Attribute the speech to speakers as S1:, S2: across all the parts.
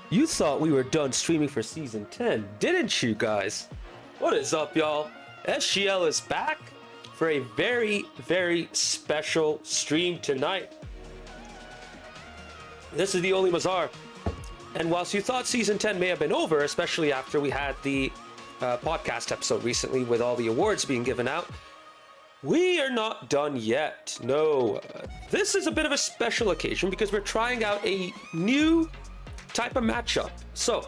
S1: You thought we were done streaming for Season 10, didn't you guys? What is up, y'all? SGL is back for a very, very special stream tonight. This is the Only Mazar. And whilst you thought Season 10 may have been over, especially after we had the podcast episode recently with all the awards being given out, we are not done yet. No, this is a bit of a special occasion because we're trying out a new type of matchup. So,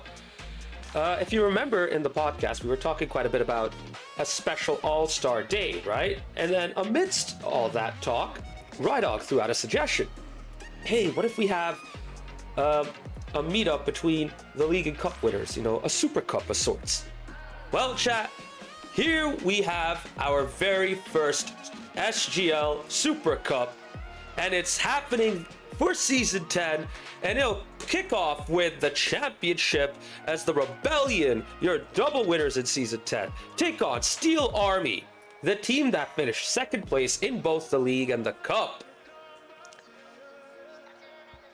S1: if you remember in the podcast, we were talking quite a bit about a special all-star day, right? And then amidst all that talk, Rydog threw out a suggestion. Hey, what if we have a meetup between the league and cup winners, you know, a super cup of sorts? Well, chat, here we have our very first SGL Super Cup, and it's happening for Season 10, and it'll kick off with the championship as the Rebellion, your double winners in Season 10, take on Steel Army, the team that finished second place in both the league and the cup.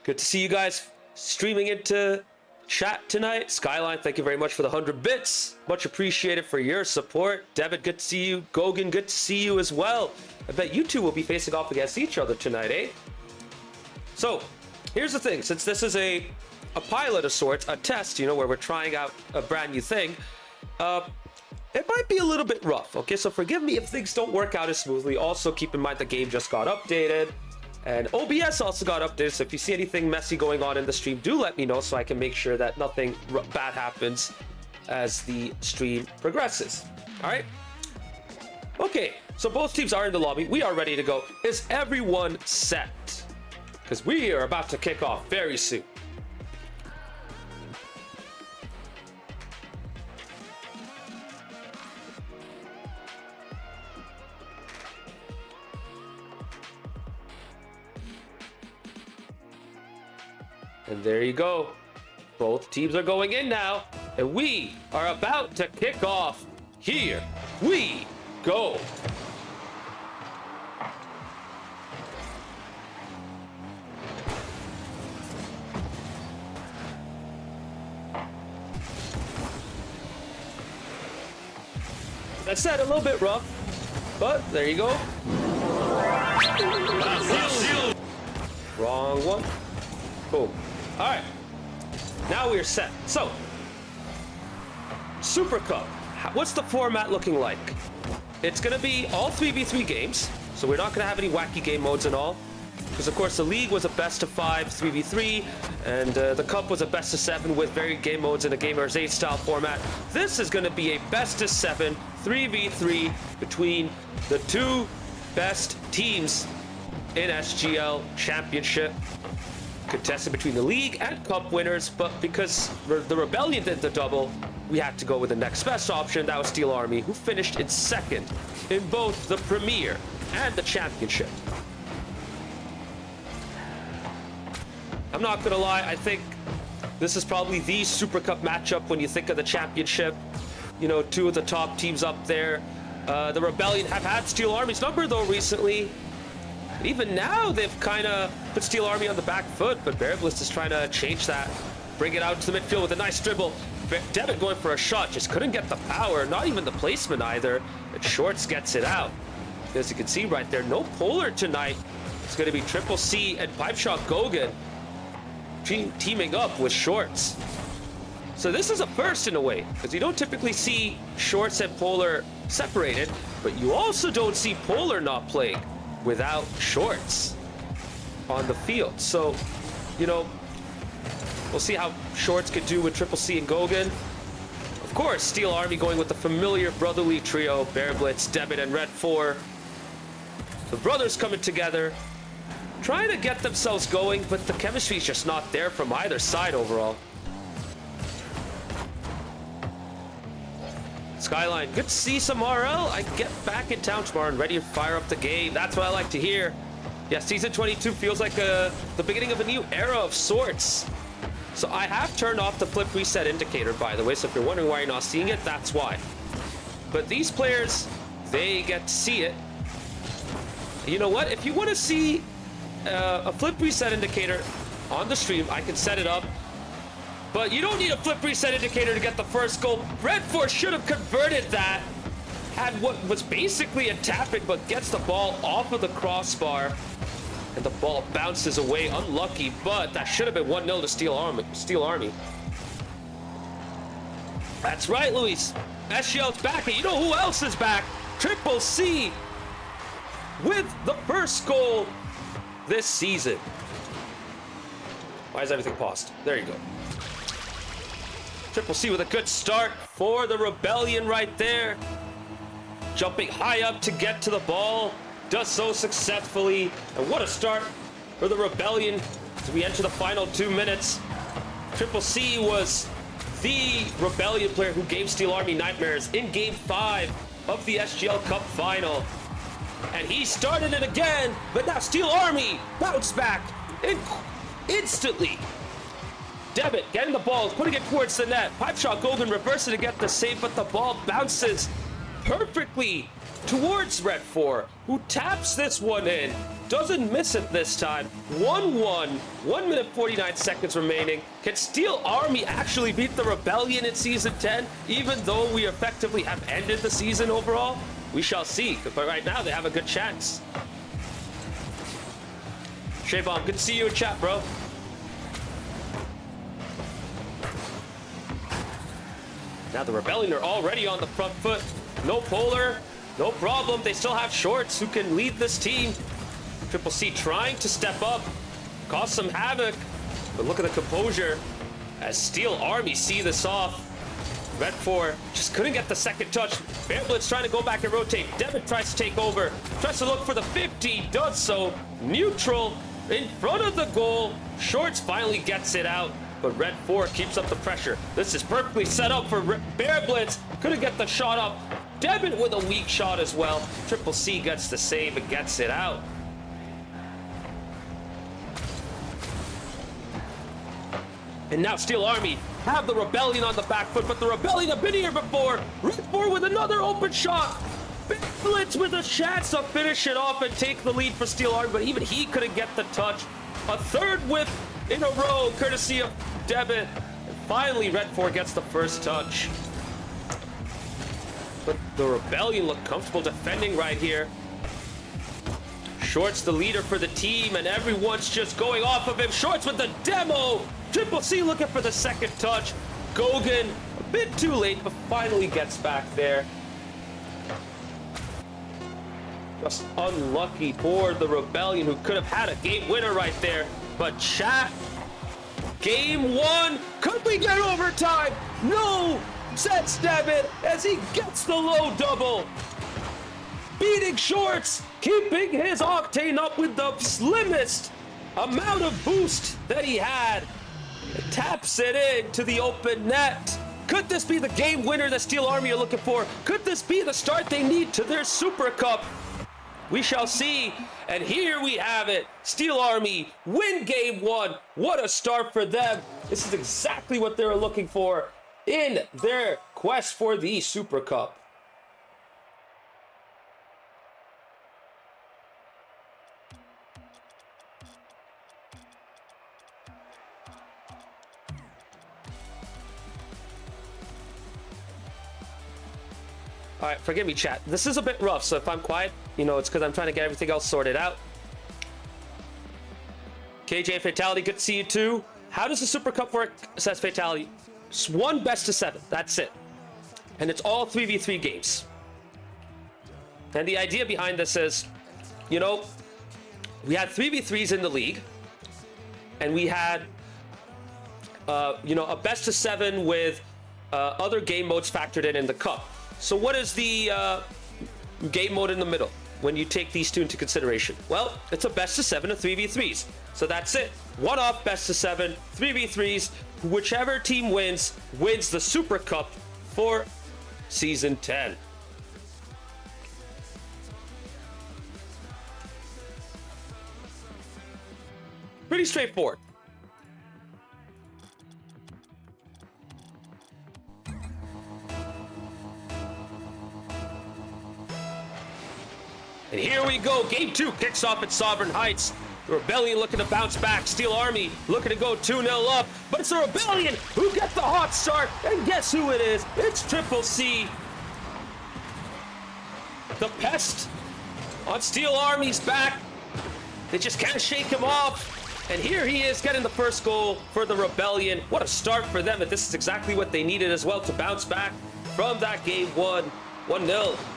S1: Good to see you guys streaming into chat tonight. Skyline, thank you very much for the 100 bits. Much appreciated for your support. David, good to see you. Gogan, good to see you as well. I bet you two will be facing off against each other tonight, eh? So, here's the thing. Since this is a pilot of sorts, a test, you know, where we're trying out a brand new thing, it might be a little bit rough, okay? So forgive me if things don't work out as smoothly. Also, keep in mind the game just got updated. And OBS also got updated, so if you see anything messy going on in the stream, do let me know so I can make sure that nothing bad happens as the stream progresses. All right? Okay, so both teams are in the lobby. We are ready to go. Is everyone set? Because we are about to kick off very soon. And there you go. Both teams are going in now. And we are about to kick off. Here we go. That said, a little bit rough, but there you go. Wrong one. Boom. All right, now we're set. So, Super Cup, what's the format looking like? It's gonna be all 3v3 games, so we're not gonna have any wacky game modes and all, because of course the league was a best of 5 3v3, and the cup was a best of 7 with varied game modes in a Gamers 8 style format. This is gonna be a best of 7 3v3 between the two best teams in SGL Championship. Contested between the league and cup winners, but because the Rebellion did the double, we had to go with the next best option. That was Steel Army, who finished in second in both the Premier and the Championship. I'm not gonna lie, I think this is probably the Super Cup matchup when you think of the Championship. You know, two of the top teams up there. The Rebellion have had Steel Army's number though recently. Even now, they've kind of put Steel Army on the back foot, but Bearblitz is trying to change that. Bring it out to the midfield with a nice dribble. Devin going for a shot, just couldn't get the power, not even the placement either. And Shorts gets it out. As you can see right there, no Polar tonight. It's going to be Triple C and Pipe Shot Gogan teaming up with Shorts. So this is a first in a way, because you don't typically see Shorts and Polar separated, but you also don't see Polar not playing without Shorts on the field. So, you know, we'll see how Shorts could do with Triple C and Gogan. Of course, Steel Army going with the familiar brotherly trio, Bearblitz, Debit, and Red 4. The brothers coming together, trying to get themselves going, but the chemistry is just not there from either side overall. Skyline, good to see some RL. I get back in town tomorrow and ready to fire up the game. That's what I like to hear. Yeah, Season 22 feels like the beginning of a new era of sorts. So I have turned off the flip reset indicator, by the way, so if you're wondering why you're not seeing it, that's why. But these players, they get to see it. You know what? If you want to see a flip reset indicator on the stream, I can set it up. But you don't need a flip reset indicator to get the first goal. Red Force should have converted that. Had what was basically a tap-in, but gets the ball off of the crossbar. And the ball bounces away. Unlucky, but that should have been 1-0 to Steel Army. That's right, Luis. SGL's back, and you know who else is back? Triple C with the first goal this season. Why is everything paused? There you go. Triple C with a good start for the Rebellion right there. Jumping high up to get to the ball. Does so successfully. And what a start for the Rebellion as we enter the final 2 minutes. Triple C was the Rebellion player who gave Steel Army nightmares in Game 5 of the SGL Cup Final. And he started it again, but now Steel Army bounced back instantly. Devitt getting the ball, putting it towards the net. Pipe shot, Gogan reversing to get the save, but the ball bounces perfectly towards Red 4, who taps this one in. Doesn't miss it this time. 1-1, 1 minute 49 seconds remaining. Can Steel Army actually beat the Rebellion in Season 10, even though we effectively have ended the season overall? We shall see, but right now they have a good chance. Shaybomb, good to see you in chat, bro. Now the Rebellion are already on the front foot. No Polar, no problem. They still have Shorts who can lead this team. Triple C trying to step up, cause some havoc, but look at the composure as Steel Army see this off. Red 4 just couldn't get the second touch. Bear Blitz trying to go back and rotate. Devin tries to take over, tries to look for the 50, does so. Neutral in front of the goal. Shorts finally gets it out, but Red 4 keeps up the pressure. This is perfectly set up for Bear Blitz. Couldn't get the shot up. Devin with a weak shot as well. Triple C gets the save and gets it out. And now Steel Army have the Rebellion on the back foot, but the Rebellion have been here before. Red 4 with another open shot. Bear Blitz with a chance to finish it off and take the lead for Steel Army, but even he couldn't get the touch. A third whip in a row, courtesy of Devin. And finally, Red 4 gets the first touch. But the Rebellion look comfortable defending right here. Shorts the leader for the team, and everyone's just going off of him. Shorts with the demo. Triple C looking for the second touch. Gogan a bit too late, but finally gets back there. Just unlucky for the Rebellion, who could have had a game winner right there. But chat, Game 1, could we get overtime? No, says Devin as he gets the low double. Beating Shorts, keeping his octane up with the slimmest amount of boost that he had. Taps it in to the open net. Could this be the game winner that Steel Army are looking for? Could this be the start they need to their Super Cup? We shall see. And here we have it. Steel Army win Game 1. What a start for them. This is exactly what they were looking for in their quest for the Super Cup. All right, forgive me, chat. This is a bit rough, so if I'm quiet, you know, it's because I'm trying to get everything else sorted out. KJ Fatality, good to see you too. How does the Super Cup work, says Fatality? It's one best of 7, that's it. And it's all 3v3 games. And the idea behind this is, you know, we had 3v3s in the league, and we had, you know, a best of 7 with other game modes factored in the cup. So what is the game mode in the middle when you take these two into consideration? Well, it's a best of 7 of 3v3s. So that's it. One off best of 7, 3v3s. Whichever team wins the Super Cup for Season 10. Pretty straightforward. And here we go. Game 2 kicks off at Sovereign Heights. The Rebellion looking to bounce back. Steel Army looking to go 2-0 up. But it's the Rebellion who get the hot start. And guess who it is? It's Triple C. The pest on Steel Army's back. They just can't shake him off. And here he is getting the first goal for the Rebellion. What a start for them. And this is exactly what they needed as well to bounce back from that game 1-0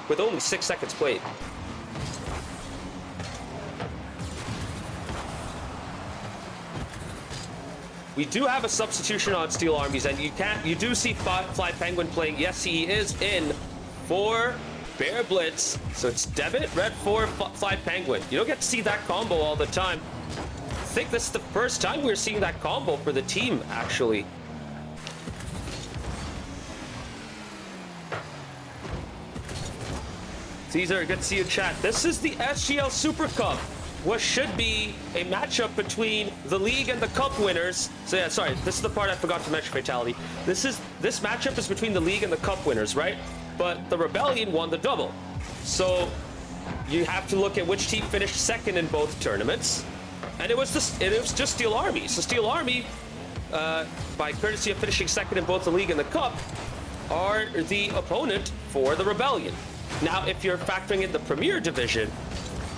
S1: with only 6 seconds played. We do have a substitution on Steel Armies, and you do see Fly Penguin playing. Yes, he is in for Bear Blitz. So it's Debit, Red 4, Fly Penguin. You don't get to see that combo all the time. I think this is the first time we're seeing that combo for the team, actually. Caesar, good to see you, chat. This is the SGL Super Cup, what should be a matchup between the league and the cup winners. So yeah, sorry, this is the part I forgot to mention, Fatality. This matchup is between the league and the cup winners, right? But the Rebellion won the double. So you have to look at which team finished second in both tournaments. And it was just Steel Army. So Steel Army, by courtesy of finishing second in both the league and the cup, are the opponent for the Rebellion. Now, if you're factoring in the Premier Division,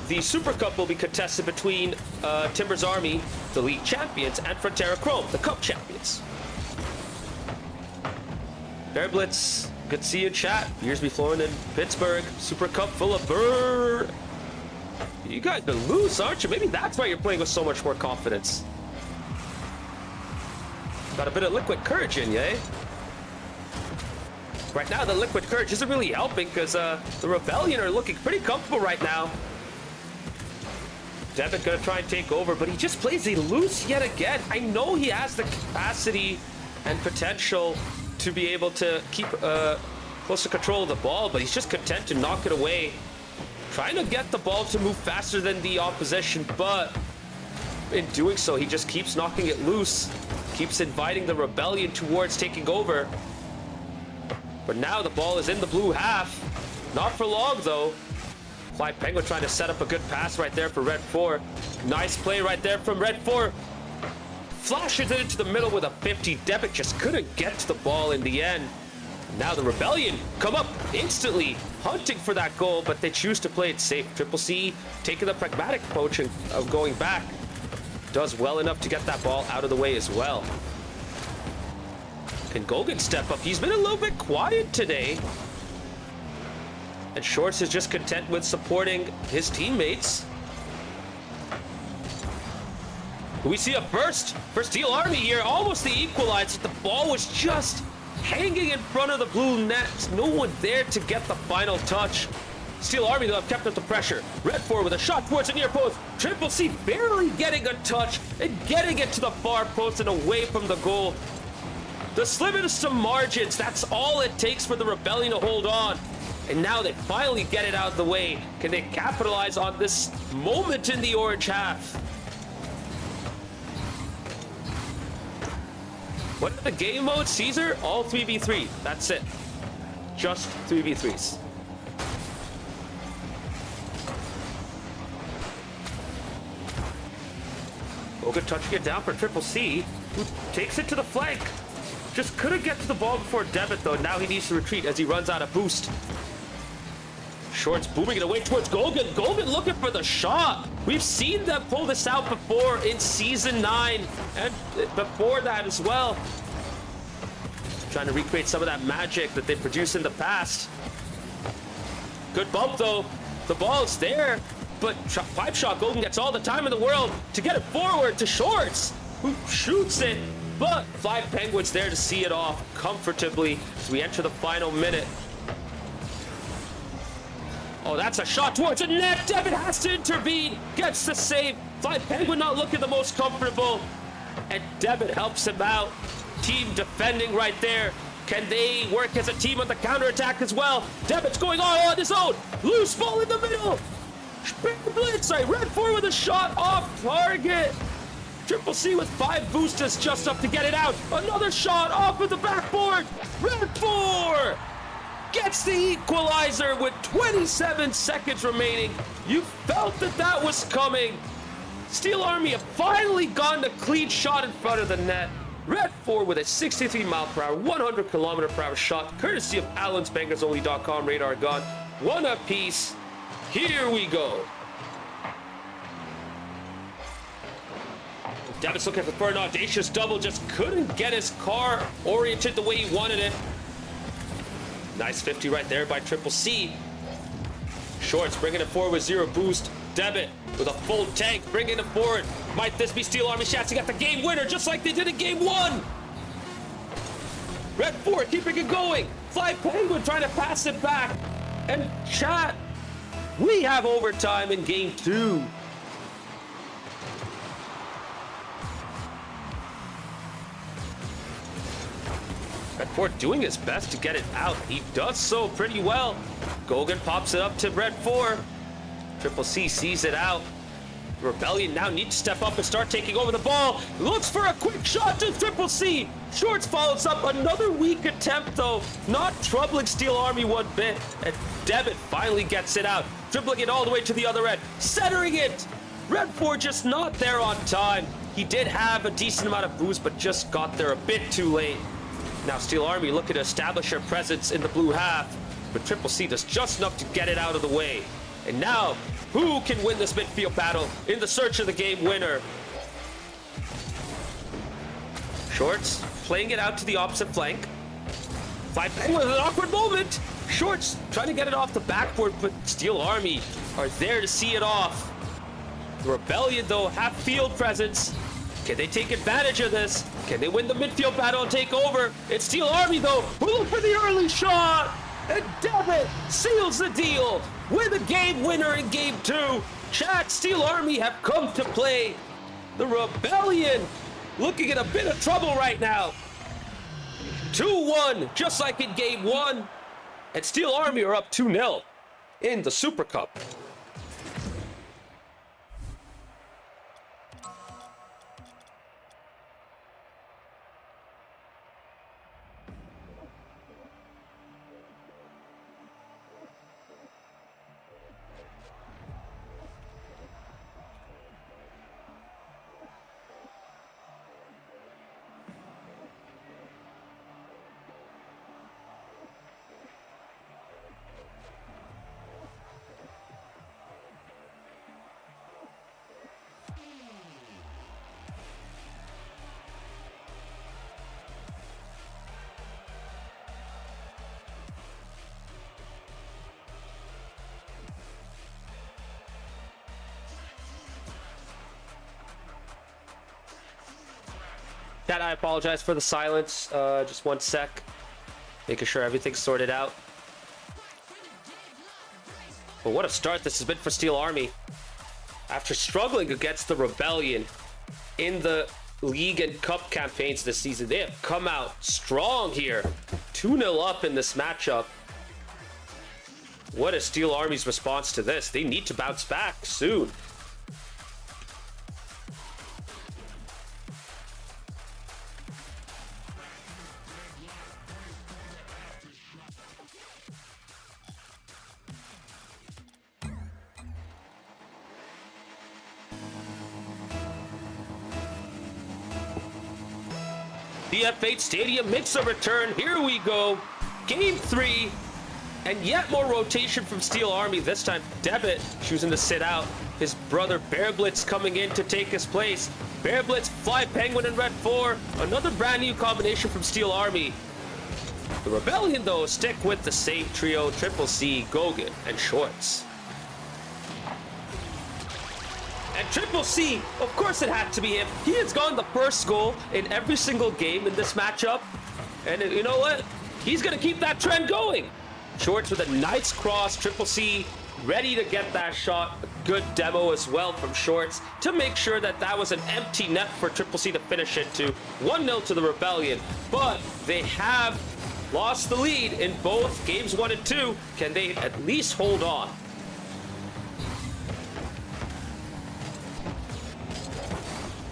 S1: the Super Cup will be contested between Timber's Army, the league champions, and Frontera Chrome, the cup champions. Bear Blitz, good to see you, chat. Years be flowing in Pittsburgh. Super Cup full of burr. You guys are loose, aren't you? Maybe that's why you're playing with so much more confidence. Got a bit of liquid courage in you, eh? Right now, the liquid courage isn't really helping because the Rebellion are looking pretty comfortable right now. Debit gonna try and take over, but he just plays it loose yet again. I know he has the capacity and potential to be able to keep closer control of the ball, but he's just content to knock it away. Trying to get the ball to move faster than the opposition, but in doing so, he just keeps knocking it loose, keeps inviting the Rebellion towards taking over. But now the ball is in the blue half. Not for long, though. Fly Penguin trying to set up a good pass right there for Red 4. Nice play right there from Red 4. Flashes it into the middle with a 50. Debit just couldn't get to the ball in the end. Now the Rebellion come up instantly, hunting for that goal, but they choose to play it safe. Triple C taking the pragmatic approach of going back. Does well enough to get that ball out of the way as well. Can Gogan step up? He's been a little bit quiet today. And Shorts is just content with supporting his teammates. We see a burst for Steel Army here, almost the equalizer. The ball was just hanging in front of the blue net. No one there to get the final touch. Steel Army, though, have kept up the pressure. Red 4 with a shot towards the near post. Triple C barely getting a touch and getting it to the far post and away from the goal. The slim some margins, that's all it takes for the Rebellion to hold on. And now they finally get it out of the way. Can they capitalize on this moment in the orange half? What are the game modes, Caesar? All 3v3. That's it. Just 3v3s. Gogan touching it down for Triple C, who takes it to the flank. Just couldn't get to the ball before Debit, though. Now he needs to retreat as he runs out of boost. Shorts booming it away towards Gogan. Gogan looking for the shot. We've seen them pull this out before in Season 9 and before that as well. Trying to recreate some of that magic that they produced in the past. Good bump, though. The ball's there, but pipe shot. Gogan gets all the time in the world to get it forward to Shorts, who shoots it. But Fly Penguin's there to see it off comfortably as we enter the final minute. Oh, that's a shot towards the net. Devin has to intervene. Gets the save. Fly Penguin not looking the most comfortable. And Devin helps him out. Team defending right there. Can they work as a team on the counterattack as well? Devin's going on his own. Loose ball in the middle. Blitz, sorry. Red 4 with a shot off target. Triple C with 5 boosters just up to get it out. Another shot off of the backboard. Red 4 gets the equalizer with 27 seconds remaining. You felt that was coming. Steel Army have finally gotten a clean shot in front of the net. Red 4 with a 63 mile per hour, 100 kilometer per hour shot, courtesy of Allen'sBangersOnly.com radar gun. One apiece. Here we go. Devitt's looking for an audacious double, just couldn't get his car oriented the way he wanted it. Nice 50 right there by Triple C. Shorts bringing it forward with 0 boost. Devitt with a full tank bringing it forward. Might this be Steel Army shots? He got the game winner just like they did in game 1. Red 4 keeping it going. Fly Penguin trying to pass it back. And chat, we have overtime in game 2. Red 4 doing his best to get it out. He does so pretty well. Gogan pops it up to Red 4. Triple C sees it out. Rebellion now need to step up and start taking over the ball. Looks for a quick shot to Triple C. Shorts follows up another weak attempt though. Not troubling Steel Army one bit. And Devitt finally gets it out. Dribbling it all the way to the other end. Centering it. Red 4 just not there on time. He did have a decent amount of boost, but just got there a bit too late. Now Steel Army looking to establish their presence in the blue half, but Triple C does just enough to get it out of the way. And now, who can win this midfield battle in the search of the game winner? Shorts playing it out to the opposite flank. Five with an awkward moment. Shorts trying to get it off the backboard, but Steel Army are there to see it off. The Rebellion, though, have field presence. Can they take advantage of this? Can they win the midfield battle and take over? It's Steel Army, though, who look for the early shot. And Devitt seals the deal with a game winner in game 2. Chat, Steel Army have come to play. The Rebellion looking in a bit of trouble right now. 2-1, just like in game 1. And Steel Army are up 2-0 in the Super Cup. Chat, I apologize for the silence. Just one sec. Making sure everything's sorted out. But what a start this has been for Steel Army. After struggling against the Rebellion in the League and Cup campaigns this season, they have come out strong here. 2-0 up in this matchup. What is Steel Army's response to this? They need to bounce back soon. The F8 Stadium makes a return. Here we go. Game 3. And yet more rotation from Steel Army. This time, Devitt choosing to sit out. His brother Bear Blitz coming in to take his place. Bear Blitz, Fly Penguin, and Red 4. Another brand new combination from Steel Army. The Rebellion, though, stick with the same trio. Triple C, Gogan, and Shorts. And Triple C, of course it had to be him. He has gotten the first goal in every single game in this matchup. And you know what? He's going to keep that trend going. Shorts with a nice cross. Triple C ready to get that shot. A good demo as well from Shorts to make sure that that was an empty net for Triple C to finish it to. 1-0 to the Rebellion. But they have lost the lead in both games 1 and 2. Can they at least hold on?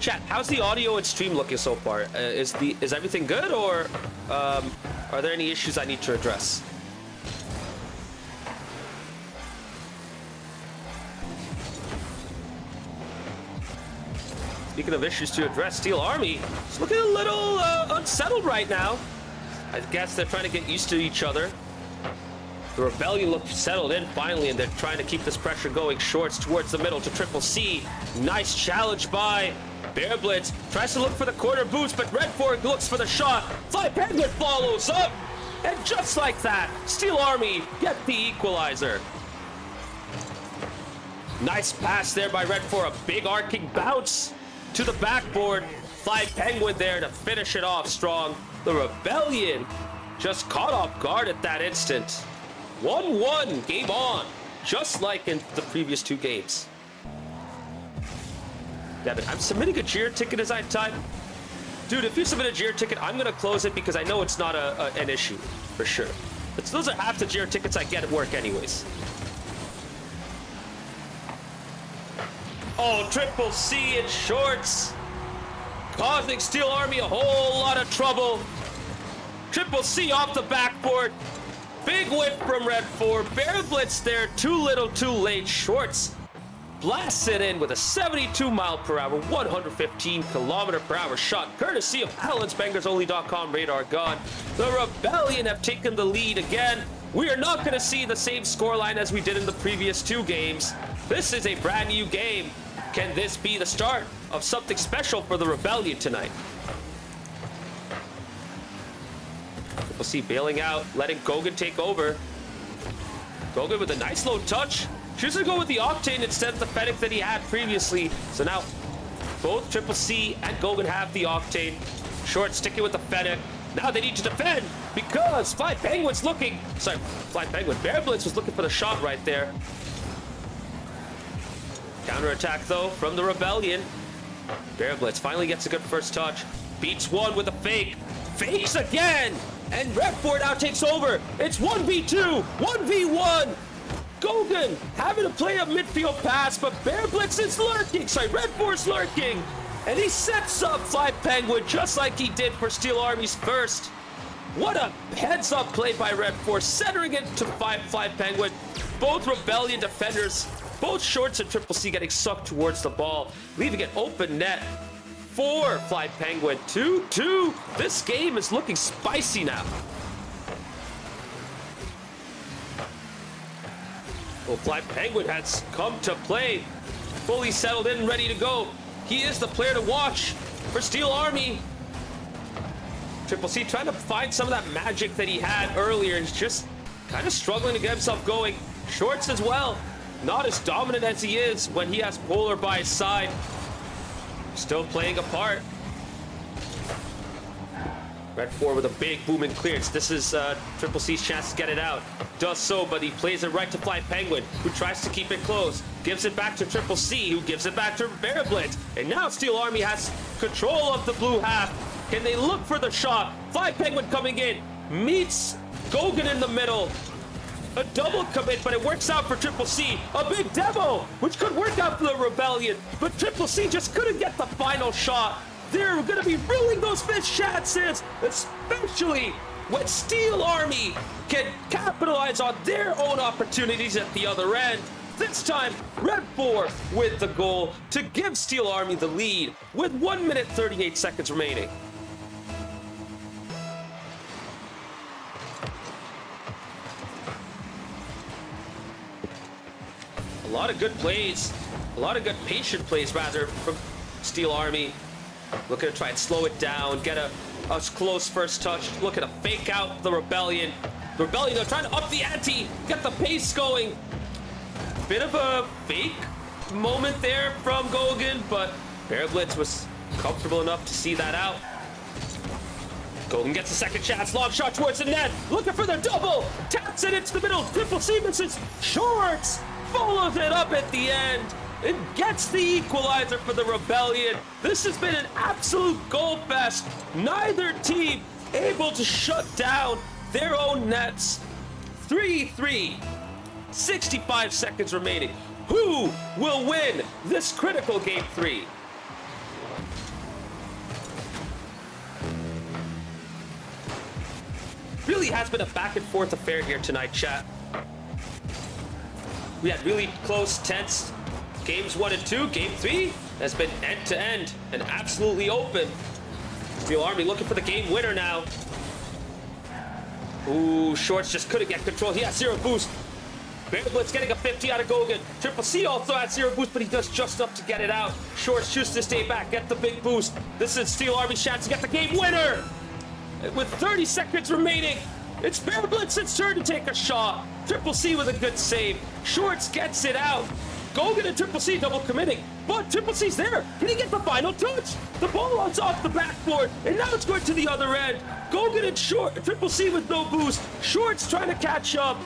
S1: Chat, how's the audio and stream looking so far? Is everything good, or are there any issues I need to address? Speaking of issues to address, Steel Army is looking a little unsettled right now. I guess they're trying to get used to each other. The Rebellion looks settled in finally, and they're trying to keep this pressure going. Shorts towards the middle to Triple C. Nice challenge by Bear Blitz. Tries to look for the corner boost, but Red 4 looks for the shot. Fly Penguin follows up. And just like that, Steel Army get the equalizer. Nice pass there by Red 4. A big arcing bounce to the backboard. Fly Penguin there to finish it off strong. The Rebellion just caught off guard at that instant. 1-1, game on, just like in the previous two games. Devin, I'm submitting a Jeer ticket as I type. Dude, if you submit a Jeer ticket, I'm gonna close it because I know it's not an issue, for sure. Those are half the Jeer tickets I get at work anyways. Oh, Triple C in shorts, causing Steel Army a whole lot of trouble. Triple C off the backboard. Big whip from Red 4. Bear Blitz there, too little, too late. Shorts blasts it in with a 72 mile per hour, 115 kilometer per hour shot, courtesy of Allen'sBangersOnly.com radar gun. The Rebellion have taken the lead again. We are not going to see the same scoreline as we did in the previous two games. This is a brand new game. Can this be the start of something special for the Rebellion tonight? We'll see bailing out, letting Gogan take over. Gogan with a nice low touch. Chooses to go with the Octane instead of the Fennec that he had previously. So now both Triple C and Gogan have the Octane. Short sticking with the Fennec. Now they need to defend because Fly Penguin's looking. Sorry, Fly Penguin. Bear Blitz was looking for the shot right there. Counterattack though from the Rebellion. Bear Blitz finally gets a good first touch. Beats one with a fake. Fakes again! And Red 4 now takes over. It's 1v2, 1v1. Gogan having to play a midfield pass, but Bear Blitz is lurking. Sorry, Red 4's lurking. And he sets up Fly Penguin just like he did for Steel Army's first. What a heads-up play by Red 4, centering it to Fly Penguin. Both Rebellion defenders, both Shorts and Triple C getting sucked towards the ball, leaving an open net for Fly Penguin. 2-2. This game is looking spicy now. Well, Fly Penguin has come to play. Fully settled in and ready to go. He is the player to watch for Steel Army. Triple C trying to find some of that magic that he had earlier. He's just kind of struggling to get himself going. Shorts as well. Not as dominant as he is when he has Polar by his side. Still playing a part. Red 4 with a big booming clearance. This is Triple C's chance to get it out. Does so, but he plays it right to Fly Penguin, who tries to keep it close. Gives it back to Triple C, who gives it back to Bear Blitz. And now Steel Army has control of the blue half. Can they look for the shot? Fly Penguin coming in. Meets Gogan in the middle. A double commit, but it works out for Triple C. A big demo, which could work out for the Rebellion. But Triple C just couldn't get the final shot. They're going to be ruining those missed chances, especially when Steel Army can capitalize on their own opportunities at the other end. This time, Red 4 with the goal to give Steel Army the lead with 1 minute 38 seconds remaining. A lot of good plays, a lot of good patient plays rather from Steel Army. Looking to try and slow it down, get a close first touch. Looking to fake out the Rebellion. The Rebellion, they're trying to up the ante, get the pace going. Bit of a fake moment there from Gogan, but Bear Blitz was comfortable enough to see that out. Gogan gets a second chance, long shot towards the net, looking for the double, taps it into the middle, Triple C misses, Shorts follows it up at the end. It gets the equalizer for the Rebellion. This has been an absolute goal fest. Neither team able to shut down their own nets. 3-3. 65 seconds remaining. Who will win this critical game 3? Really has been a back and forth affair here tonight, chat. We had really close, tense Games 1 and 2. Game 3 has been end-to-end and absolutely open. Steel Army looking for the game winner now. Ooh, Shorts just couldn't get control. He has 0 boost. Bear Blitz getting a 50 out of Gogan. Triple C also has 0 boost, but he does just enough to get it out. Shorts chooses to stay back, get the big boost. This is Steel Army's chance to get the game winner. With 30 seconds remaining, it's Bear Blitz's turn to take a shot. Triple C with a good save. Shorts gets it out. Gogan and Triple C double committing, but Triple C's there. Can he get the final touch? The ball runs off the backboard, and now it's going to the other end. Gogan and Triple C with no boost. Shorts trying to catch up.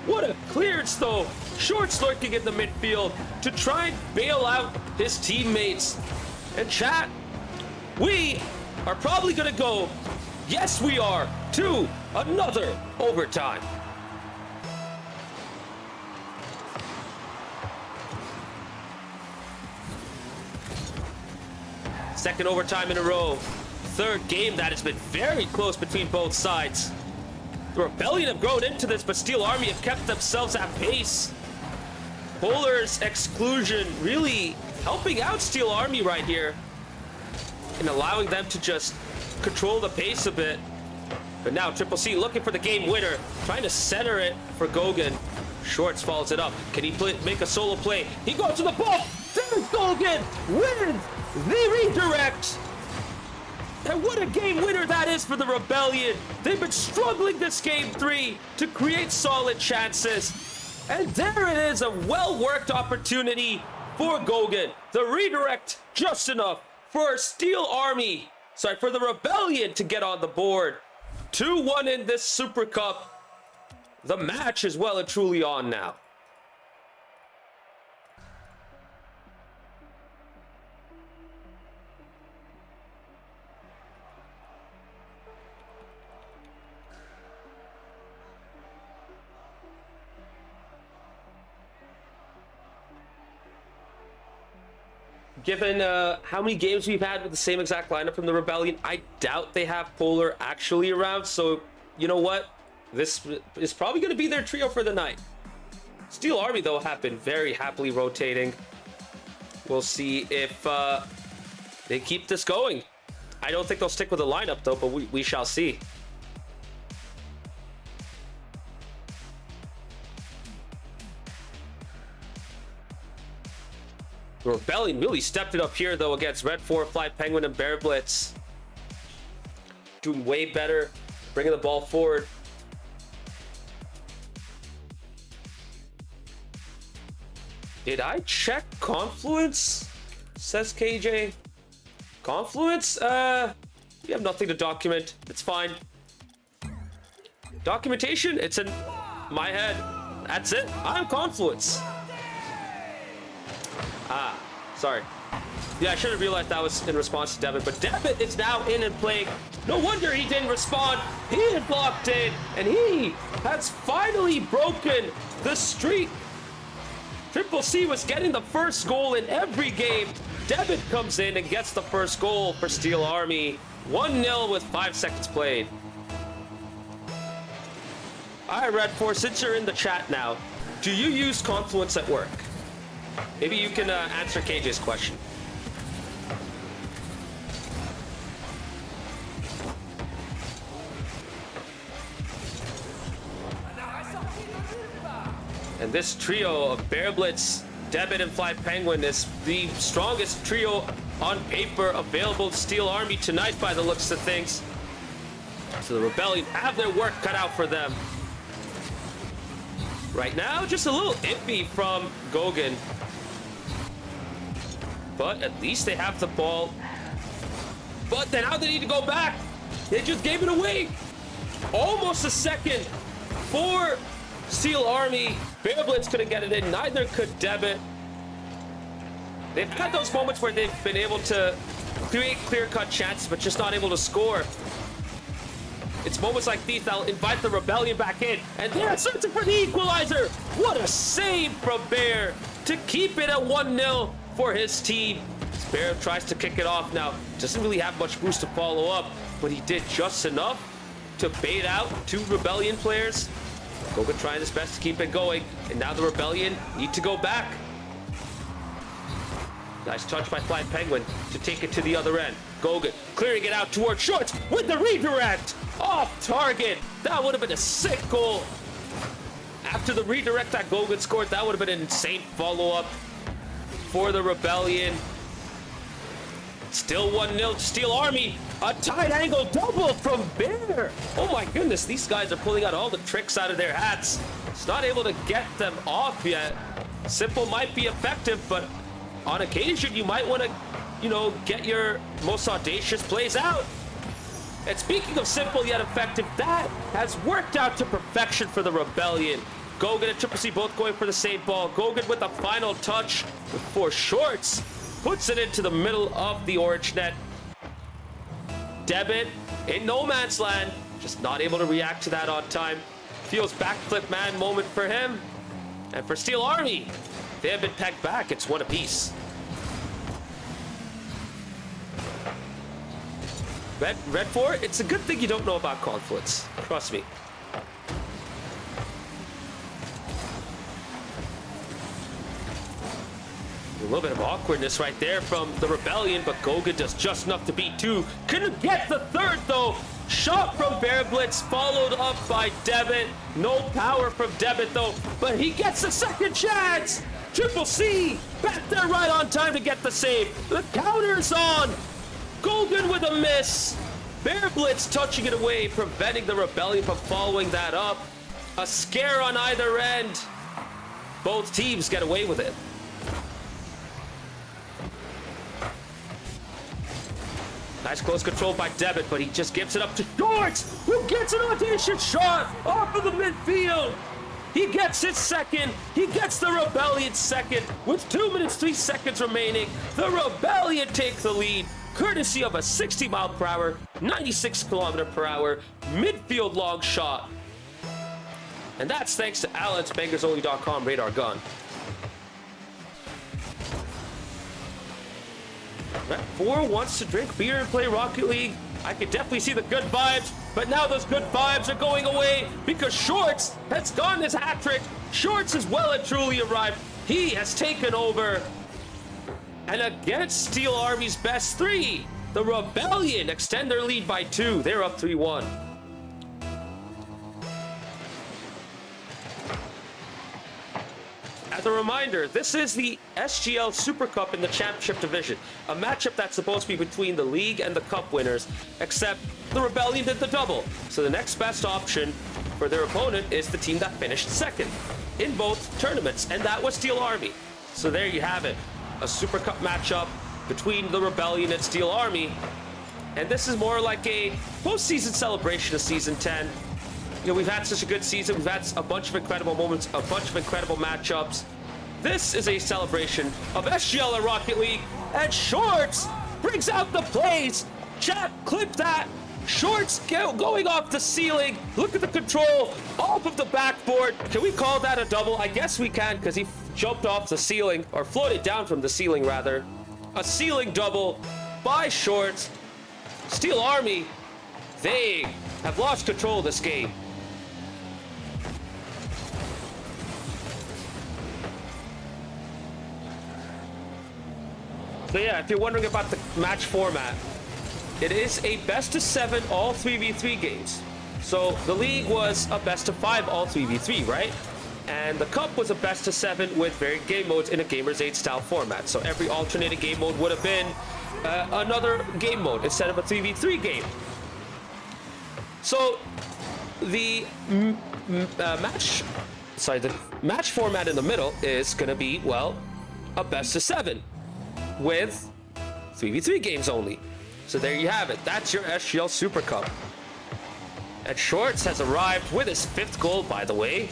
S1: What a clearance, though. Shorts lurking in the midfield to try and bail out his teammates. And chat, we are probably going to go, yes we are, to another overtime. Second overtime in a row. Third game that has been very close between both sides. The Rebellion have grown into this, but Steel Army have kept themselves at pace. Polar's exclusion really helping out Steel Army right here and allowing them to just control the pace a bit. But now Triple C looking for the game winner, trying to center it for Gogan. Shorts follows it up. Can he make a solo play? He goes to the ball. There's Gogan with the redirect. And what a game winner that is for the Rebellion. They've been struggling this game 3 to create solid chances. And there it is, a well-worked opportunity for Gogan. The redirect just enough for Steel Army. Sorry, for the Rebellion to get on the board. 2-1 in this Super Cup. The match is well and truly on now. Given how many games we've had with the same exact lineup from the Rebellion, I doubt they have Polar actually around. So, you know what? This is probably going to be their trio for the night. Steel Army, though, have been very happily rotating. We'll see if they keep this going. I don't think they'll stick with the lineup, though, but we shall see. The Rebellion really stepped it up here, though, against Red 4, Fly Penguin, and Bear Blitz. Doing way better, bringing the ball forward. Did I check Confluence? Says KJ. Confluence? We have nothing to document. It's fine. Documentation? It's in my head. That's it. I'm Confluence. Ah, sorry. Yeah, I should have realized that was in response to Devin, but Devin is now in and playing. No wonder he didn't respond. He had blocked in, and he has finally broken the streak. Triple C was getting the first goal in every game. Devin comes in and gets the first goal for Steel Army. 1-0 with 5 seconds played. All right, Red 4, since you're in the chat now, do you use Confluence at work? Maybe you can answer KJ's question. And this trio of Bear Blitz, Debit, and Fly Penguin is the strongest trio on paper available to Steel Army tonight by the looks of things. So the Rebellion have their work cut out for them. Right now, just a little iffy from Gogan. But at least they have the ball. But then how they need to go back? They just gave it away. Almost a second for Steel Army. Bear Blitz couldn't get it in. Neither could Debit. They've had those moments where they've been able to create clear-cut chances, but just not able to score. It's moments like these that'll invite the Rebellion back in. And they're searching for the equalizer. What a save from Bear to keep it at 1-0 for his team. Bear tries to kick it off now. Doesn't really have much boost to follow up, but he did just enough to bait out 2 Rebellion players. Gogan trying his best to keep it going, and now the Rebellion need to go back. Nice touch by Flying Penguin to take it to the other end. Gogan clearing it out towards Shorts with the redirect. Off target. That would have been a sick goal. After the redirect that Gogan scored, that would have been an insane follow-up for the Rebellion. Still 1-0 Steel Army. A tight angle double from Bear. Oh my goodness, these guys are pulling out all the tricks out of their hats. It's not able to get them off yet. Simple might be effective, but on occasion you might want to, get your most audacious plays out. And speaking of simple yet effective, that has worked out to perfection for the Rebellion. Gogan and Triple C both going for the same ball. Gogan with the final touch for Shorts. Puts it into the middle of the orange net. Debit in no man's land. Just not able to react to that on time. Feels backflip man moment for him. And for Steel Army, they have been pegged back. It's one apiece. Red 4, it's a good thing you don't know about conflicts. Trust me. A little bit of awkwardness right there from the Rebellion, but Gogan does just enough to beat 2. Couldn't get the third, though. Shot from Bear Blitz, followed up by Debit. No power from Debit, though, but he gets a second chance. Triple C back there right on time to get the save. The counter's on. Gogan with a miss. Bear Blitz touching it away, preventing the Rebellion from following that up. A scare on either end. Both teams get away with it. Nice close control by Debit, but he just gives it up to Shorts, who gets an audacious shot off of the midfield. He gets his second. He gets the Rebellion second. With 2 minutes, 3 seconds remaining, the Rebellion take the lead, courtesy of a 60 mile per hour, 96 kilometer per hour midfield long shot. And that's thanks to Alan's BangersOnly.com radar gun. Red 4 wants to drink beer and play Rocket League. I can definitely see the good vibes, but now those good vibes are going away because Shorts has gotten his hat trick. Shorts has well and truly arrived. He has taken over. And against Steel Army's best 3, the Rebellion extend their lead by 2. They're up 3-1. As a reminder, this is the SGL Super Cup in the Championship Division, a matchup that's supposed to be between the league and the cup winners, except the Rebellion did the double. So the next best option for their opponent is the team that finished second in both tournaments, and that was Steel Army. So there you have it, a Super Cup matchup between the Rebellion and Steel Army. And this is more like a postseason celebration of Season 10. We've had such a good season. We've had a bunch of incredible moments, a bunch of incredible matchups. This is a celebration of SGL and Rocket League, and Shorts brings out the plays. Chat, clip that. Shorts going off the ceiling. Look at the control off of the backboard. Can we call that a double? I guess we can, because he jumped off the ceiling, or floated down from the ceiling, rather. A ceiling double by Shorts. Steel Army, they have lost control of this game. So yeah, if you're wondering about the match format, it is a best of 7 all 3v3 games. So the league was a best of 5 all 3v3, right? And the cup was a best of 7 with varied game modes in a Gamer's 8 style format. So every alternating game mode would have been another game mode instead of a 3v3 game. So the match format in the middle is going to be, well, a best of 7 with 3v3 games only. So there you have it. That's your SGL Super Cup. And Shorts has arrived with his 5th goal, by the way,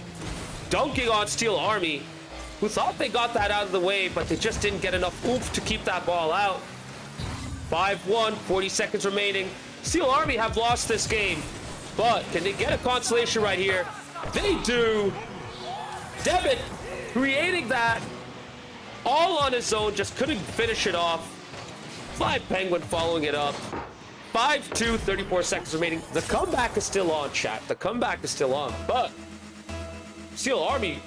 S1: dunking on Steel Army, who thought they got that out of the way, but they just didn't get enough oomph to keep that ball out. 5-1, 40 seconds remaining. Steel Army have lost this game, but can they get a consolation right here? They do. Debit creating that all on his own, just couldn't finish it off. Flying Penguin following it up. 5-2, 34 seconds remaining. The comeback is still on, chat. The comeback is still on, but Steel Army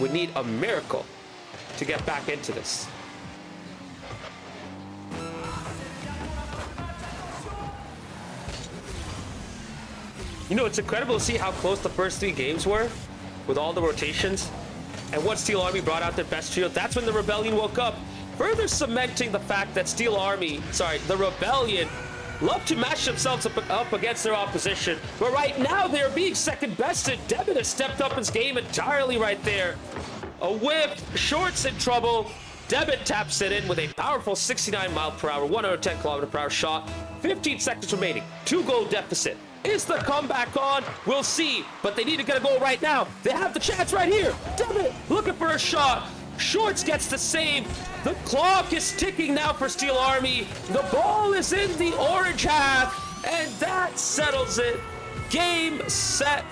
S1: would need a miracle to get back into this. You know, it's incredible to see how close the first 3 games were with all the rotations. And once Steel Army brought out their best trio, that's when the Rebellion woke up, further cementing the fact that the Rebellion love to match themselves up against their opposition. But right now, they're being second bested. Debit has stepped up his game entirely right there. A whip, Shorts in trouble. Debit taps it in with a powerful 69 mile per hour, 110 kilometer per hour shot. 15 seconds remaining, 2-goal deficit. Is the comeback on? We'll see, but they need to get a goal right now. They have the chance right here. Debit looking for a shot. Shorts gets the save. The clock is ticking now for Steel Army. The ball is in the orange half, and that settles it. Game, set.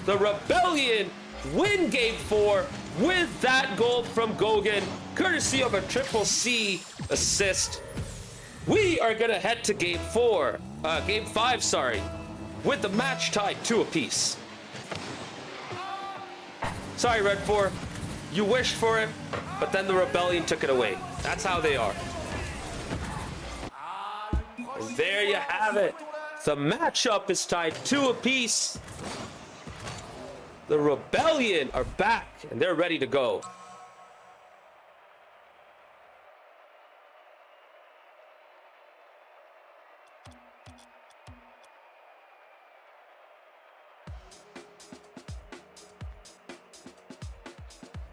S1: The Rebellion win game 4 with that goal from Gogan, courtesy of a Triple C assist. We are gonna head to game 5, sorry, with the match tied 2 apiece. Sorry, Red 4. You wished for it, but then the Rebellion took it away. That's how they are. And there you have it. The matchup is tied 2 apiece. The Rebellion are back, and they're ready to go.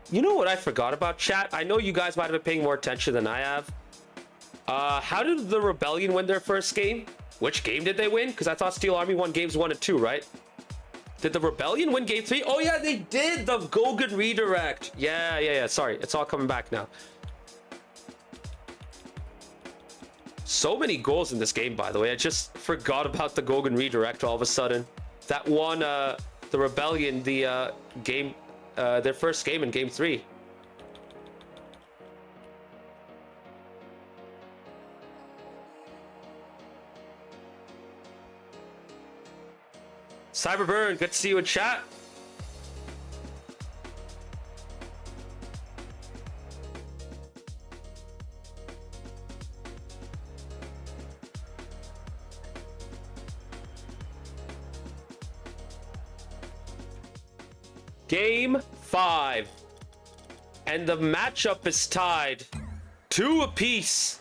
S1: You know what I forgot about, chat? I know you guys might have been paying more attention than I have. How did the Rebellion win their first game? Which game did they win? Because I thought Steel Army won games 1 and 2, right? Did the Rebellion win game 3? Oh yeah, they did! The Gogan redirect. Yeah. Sorry, it's all coming back now. So many goals in this game, by the way. I just forgot about the Gogan redirect all of a sudden. That won the Rebellion their first game in game 3. Cyberburn, good to see you in chat. Game 5. And the matchup is tied 2 apiece.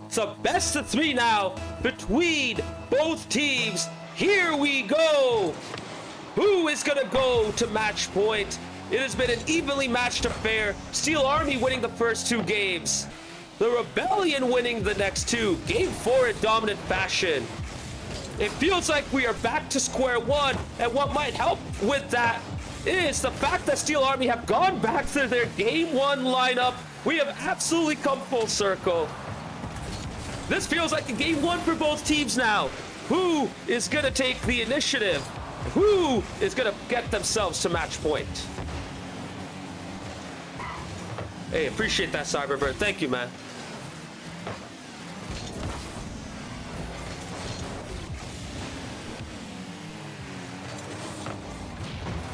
S1: It's a best of 3 now between both teams. Here we go. Who is going to go to match point? It has been an evenly matched affair. Steel Army winning the first 2 games. The Rebellion winning the next 2. Game 4 in dominant fashion. It feels like we are back to square one, and what might help with that is the fact that Steel Army have gone back to their game 1 lineup. We have absolutely come full circle. This feels like a game 1 for both teams now. Who is going to take the initiative? Who is going to get themselves to match point? Hey, appreciate that, Cyberbird. Thank you, man.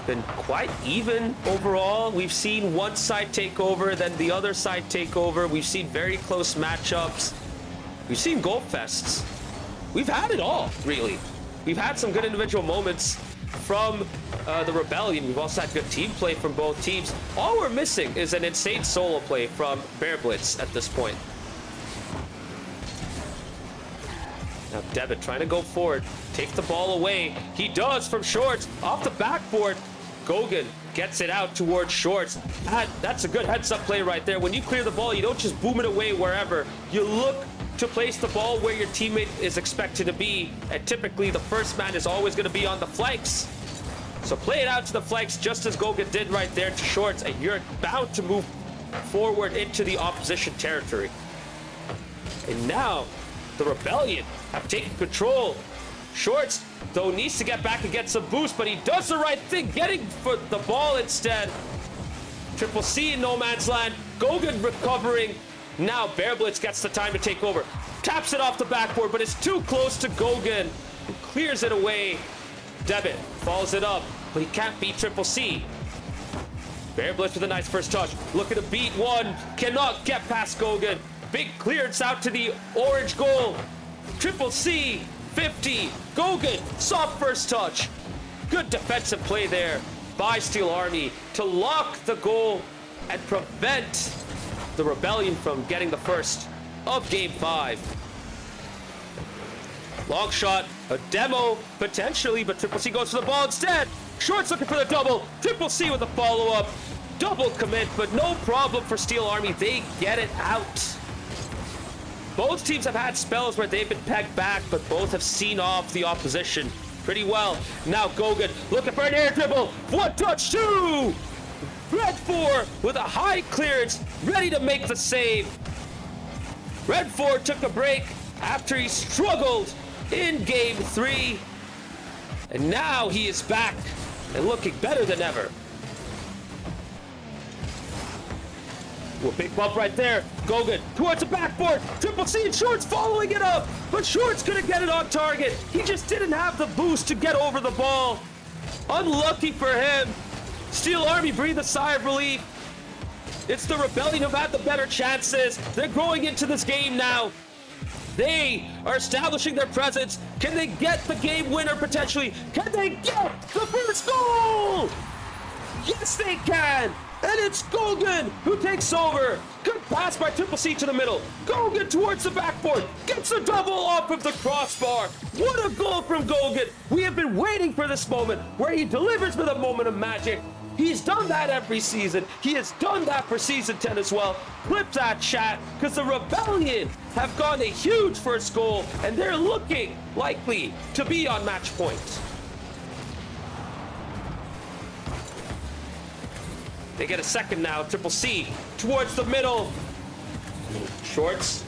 S1: Been quite even overall. We've seen one side take over, then the other side take over. We've seen very close matchups. We've seen goal fests. We've had it all, really. We've had some good individual moments from the Rebellion. We've also had good team play from both teams. All we're missing is an insane solo play from Bear Blitz at this point. Now Devitt trying to go forward, take the ball away. He does from Shorts, off the backboard. Gogan gets it out towards Shorts. That's a good heads-up play right there. When you clear the ball, you don't just boom it away wherever. You look to place the ball where your teammate is expected to be, and typically the first man is always going to be on the flanks. So play it out to the flanks just as Gogan did right there to Shorts, and you're bound to move forward into the opposition territory. And now the Rebellion have taken control. Shorts, though, needs to get back and get some boost, but he does the right thing, getting for the ball instead. Triple C in no man's land. Gogan recovering. Now Bear Blitz gets the time to take over. Taps it off the backboard, but it's too close to Gogan, who clears it away. Devitt follows it up, but he can't beat Triple C. Bear Blitz with a nice first touch. Looking to beat one. Cannot get past Gogan. Big clearance out to the orange goal. Triple C 50. Gogan, soft first touch. Good defensive play there by Steel Army to lock the goal and prevent the Rebellion from getting the first of Game 5. Long shot, a demo, potentially, but Triple C goes for the ball instead. Short's looking for the double. Triple C with a follow-up. Double commit, but no problem for Steel Army. They get it out. Both teams have had spells where they've been pegged back, but both have seen off the opposition pretty well. Now Gogan looking for an air dribble. One touch, two. Red 4 with a high clearance, ready to make the save. Red 4 took a break after he struggled in Game 3. And now he is back and looking better than ever. Ooh, a big bump right there. Gogan towards the backboard. Triple C and Shorts following it up. But Shorts couldn't get it on target. He just didn't have the boost to get over the ball. Unlucky for him. Steel Army breathe a sigh of relief. It's the Rebellion who've had the better chances. They're growing into this game now. They are establishing their presence. Can they get the game winner potentially? Can they get the first goal? Yes, they can. And it's Gogan who takes over. Good pass by Triple C to the middle. Gogan towards the backboard. Gets a double off of the crossbar. What a goal from Gogan. We have been waiting for this moment where he delivers with a moment of magic. He's done that every season. He has done that for Season 10 as well. Clip that chat, because the Rebellion have gotten a huge first goal, and they're looking likely to be on match point. They get a second now. Triple C towards the middle. Shorts.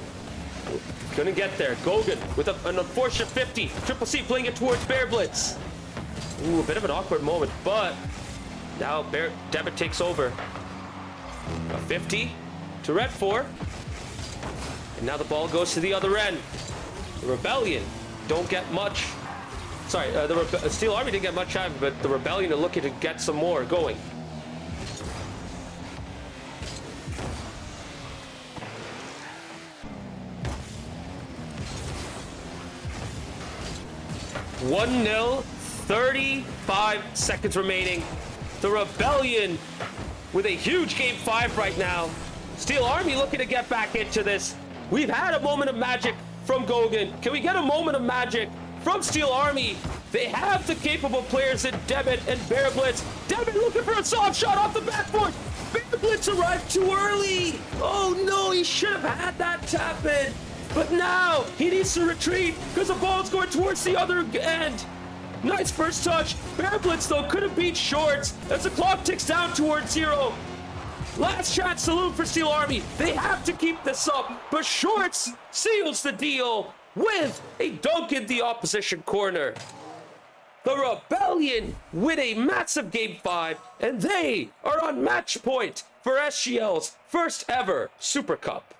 S1: Couldn't get there. Gogan with an unfortunate 50. Triple C playing it towards Bear Blitz. Ooh, a bit of an awkward moment, but now Debit takes over. A 50 to Red 4. And now the ball goes to the other end. The Rebellion don't get much. Sorry, the Steel Army didn't get much out of it, but the Rebellion are looking to get some more going. One 0, 35 seconds remaining. The Rebellion with a huge Game 5 right now. Steel Army looking to get back into this. We've had a moment of magic from Gogan. Can we get a moment of magic from Steel Army? They have the capable players in Debit and Bear Blitz. Debit looking for a soft shot off the backboard. Bear Blitz arrived too early. Oh no, he should have had that tap in. But now he needs to retreat because the ball's going towards the other end. Nice first touch. Bear Blitz, though, couldn't beat Shorts as the clock ticks down towards 0. Last shot salute for Steel Army. They have to keep this up, but Shorts seals the deal with a dunk in the opposition corner. The Rebellion win a massive Game 5, and they are on match point for SGL's first ever Super Cup.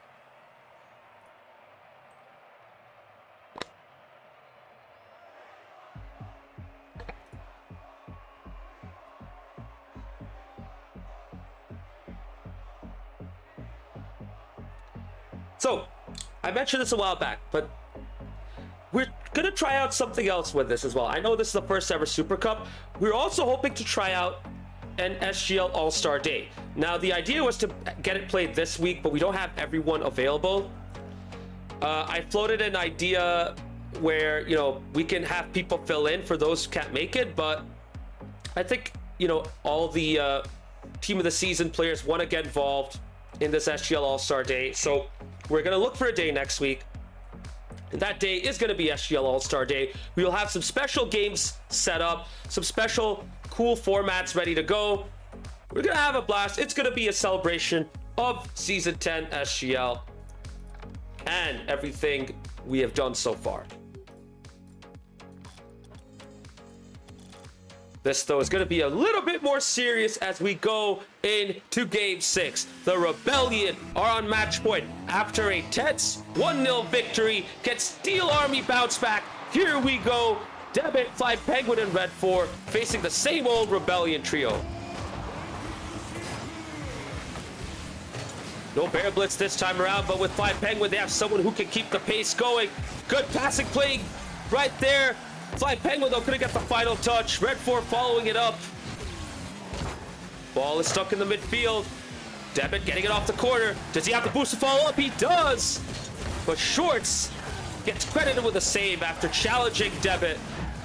S1: So, I mentioned this a while back, but we're going to try out something else with this as well. I know this is the first ever Super Cup. We're also hoping to try out an SGL All-Star Day. Now, the idea was to get it played this week, but we don't have everyone available. I floated an idea where, we can have people fill in for those who can't make it, but I think, all the team of the season players want to get involved in this SGL All-Star Day. So we're going to look for a day next week. And that day is going to be SGL All-Star Day. We will have some special games set up, some special cool formats ready to go. We're going to have a blast. It's going to be a celebration of Season 10 SGL and everything we have done so far. This, though, is going to be a little bit more serious as we go into Game 6. The Rebellion are on match point after a tense 1-0 victory. Can Steel Army bounce back? Here we go. Debit, Fly Penguin, and Red 4 facing the same old Rebellion trio. No Bear Blitz this time around, but with Fly Penguin, they have someone who can keep the pace going. Good passing play right there. Fly Penguin, though, couldn't get the final touch. Red 4 following it up. Ball is stuck in the midfield. Debit getting it off the corner. Does he have the boost to follow up? He does. But Shorts gets credited with a save after challenging Debit.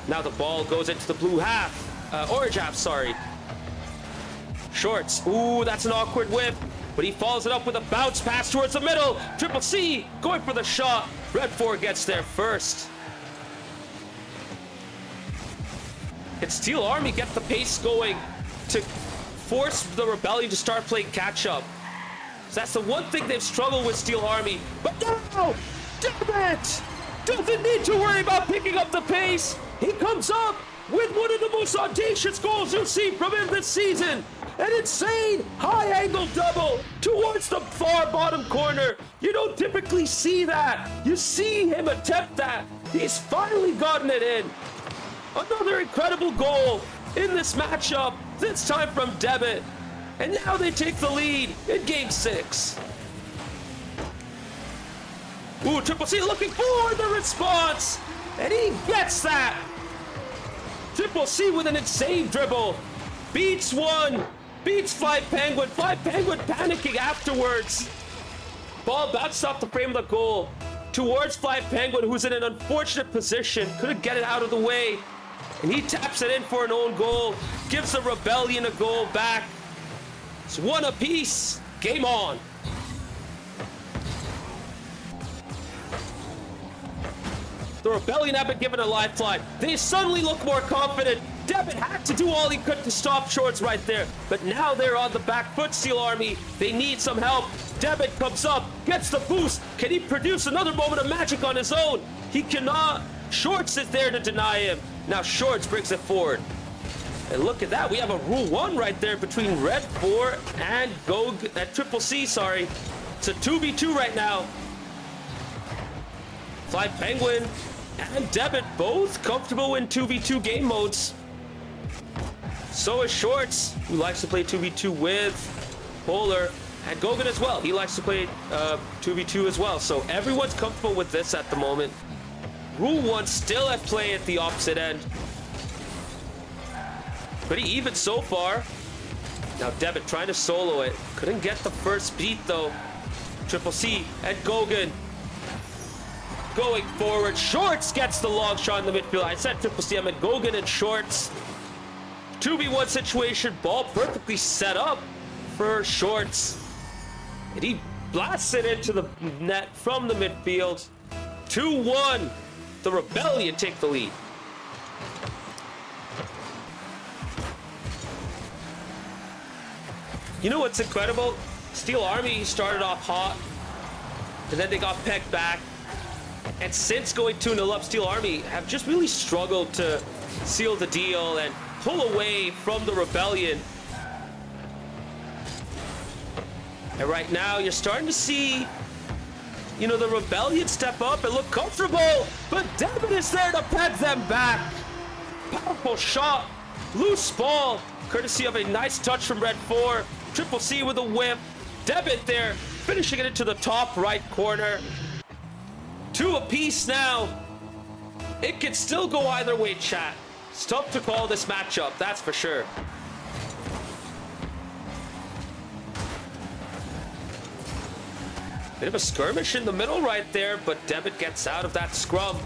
S1: Now the ball goes into the blue half. Orange half, sorry. Shorts. Ooh, that's an awkward whip. But he follows it up with a bounce pass towards the middle. Triple C going for the shot. Red 4 gets there first. Can Steel Army get the pace going to force the Rebellion to start playing catch-up? So that's the one thing they've struggled with, Steel Army. But no! Debit doesn't need to worry about picking up the pace. He comes up with one of the most audacious goals you'll see from him this season. An insane high-angle double towards the far bottom corner. You don't typically see that. You see him attempt that. He's finally gotten it in. Another incredible goal in this matchup, this time from Debit. And now they take the lead in Game 6. Ooh, Triple C looking for the response. And he gets that. Triple C with an insane dribble. Beats one. Beats Fly Penguin. Fly Penguin panicking afterwards. Ball bounced off the frame of the goal towards Fly Penguin, who's in an unfortunate position. Couldn't get it out of the way. And he taps it in for an own goal. Gives the Rebellion a goal back. It's one apiece. Game on. The Rebellion have been given a lifeline. They suddenly look more confident. Debit had to do all he could to stop Shorts right there. But now they're on the back foot, Steel Army. They need some help. Debit comes up, gets the boost. Can he produce another moment of magic on his own? He cannot. Shorts is there to deny him. Now Shorts brings it forward. And look at that. We have a Rule 1 right there between Red 4 and Triple C, sorry. It's a 2v2 right now. Fly Penguin and Debit both comfortable in 2v2 game modes. So is Shorts, who likes to play 2v2 with Polar, and Gogan as well. He likes to play 2v2 as well. So everyone's comfortable with this at the moment. Rule 1 still at play at the opposite end. Pretty even so far. Now Debit trying to solo it. Couldn't get the first beat though. Triple C and Gogan going forward. Shorts gets the long shot in the midfield. I said Triple C, I meant Gogan and Shorts. 2v1 situation. Ball perfectly set up for Shorts. And he blasts it into the net from the midfield. 2-1. The Rebellion take the lead. You know what's incredible? Steel Army started off hot, and then they got pegged back. And since going 2-0 up, Steel Army have just really struggled to seal the deal and pull away from the Rebellion. And right now, you're starting to see, you know, the Rebellion step up and look comfortable, but Debit is there to peg them back. Powerful shot, loose ball, courtesy of a nice touch from Red 4. Triple C with a whip. Debit there, finishing it into the top right corner. 2 apiece now. It could still go either way, chat. It's tough to call this matchup, that's for sure. Bit of a skirmish in the middle right there, but Debit gets out of that scrum.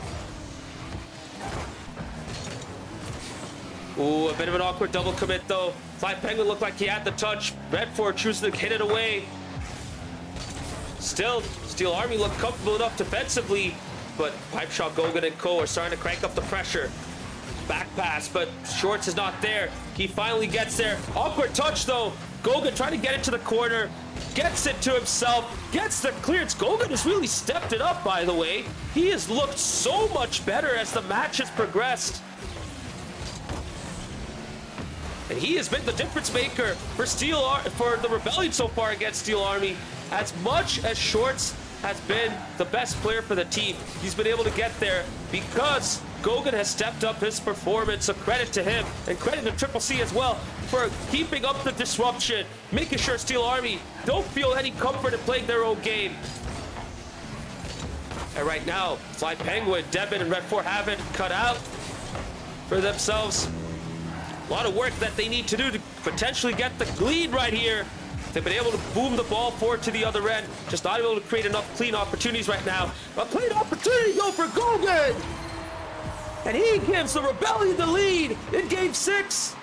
S1: Ooh, a bit of an awkward double commit though. Fly Penguin looked like he had the touch. Red 4 choosing to hit it away. Still, Steel Army looked comfortable enough defensively, but Pipe Shot, Gogan, and Co are starting to crank up the pressure. Back pass, but Shorts is not there. He finally gets there. Awkward touch though. Gogan trying to get it to the corner. Gets it to himself. Gets the clearance. Gogan has really stepped it up, by the way. He has looked so much better as the match has progressed. And he has been the difference maker for for the Rebellion so far against Steel Army. As much as Shorts has been the best player for the team, he's been able to get there because Gogan has stepped up his performance. So credit to him and credit to Triple C as well for keeping up the disruption, making sure Steel Army don't feel any comfort in playing their own game. And right now, Fly Penguin, Devin, and Red 4 have it cut out for themselves. A lot of work that they need to do to potentially get the lead right here. They've been able to boom the ball forward to the other end. Just not able to create enough clean opportunities right now. A clean opportunity go for Gogan! And he gives the Rebellion the lead in Game 6.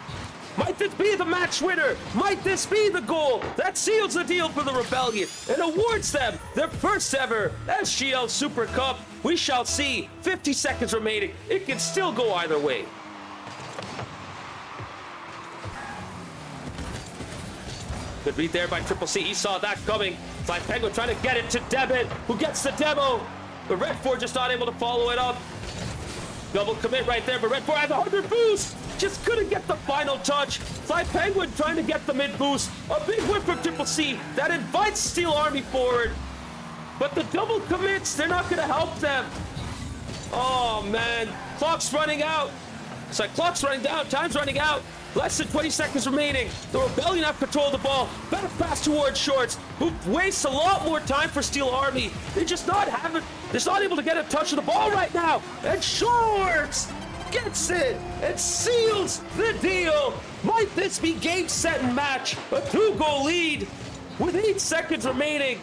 S1: Might this be the match winner? Might this be the goal that seals the deal for the Rebellion and awards them their first ever SGL Super Cup? We shall see. 50 seconds remaining. It can still go either way. Good read there by Triple C. He saw that coming. Fly Penguin trying to get it to Devin, who gets the demo. But Red 4 just not able to follow it up. Double commit right there, but Red 4 has a 100 boost. Just couldn't get the final touch. Fly Penguin trying to get the mid boost. A big whip from Triple C that invites Steel Army forward. But the double commits, they're not going to help them. Oh, man. Clock's running out. It's like clock's running down, time's running out. Less than 20 seconds remaining. The Rebellion have control of the ball. Better pass towards Shorts, who wastes a lot more time for Steel Army. They're just not able to get a touch of the ball right now. And Shorts gets it and seals the deal. Might this be game, set, and match? A 2-goal lead with 8 seconds remaining.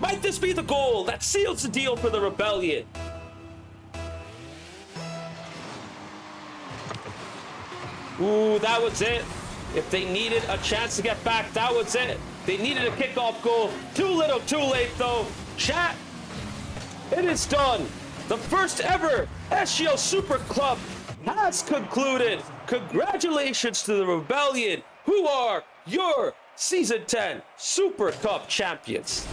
S1: Might this be the goal that seals the deal for the Rebellion? Ooh, that was it. If they needed a chance to get back, that was it. They needed a kickoff goal. Too little, too late, though. Chat, it is done. The first ever SGL Super Cup has concluded. Congratulations to the Rebellion, who are your Season 10 Super Cup champions.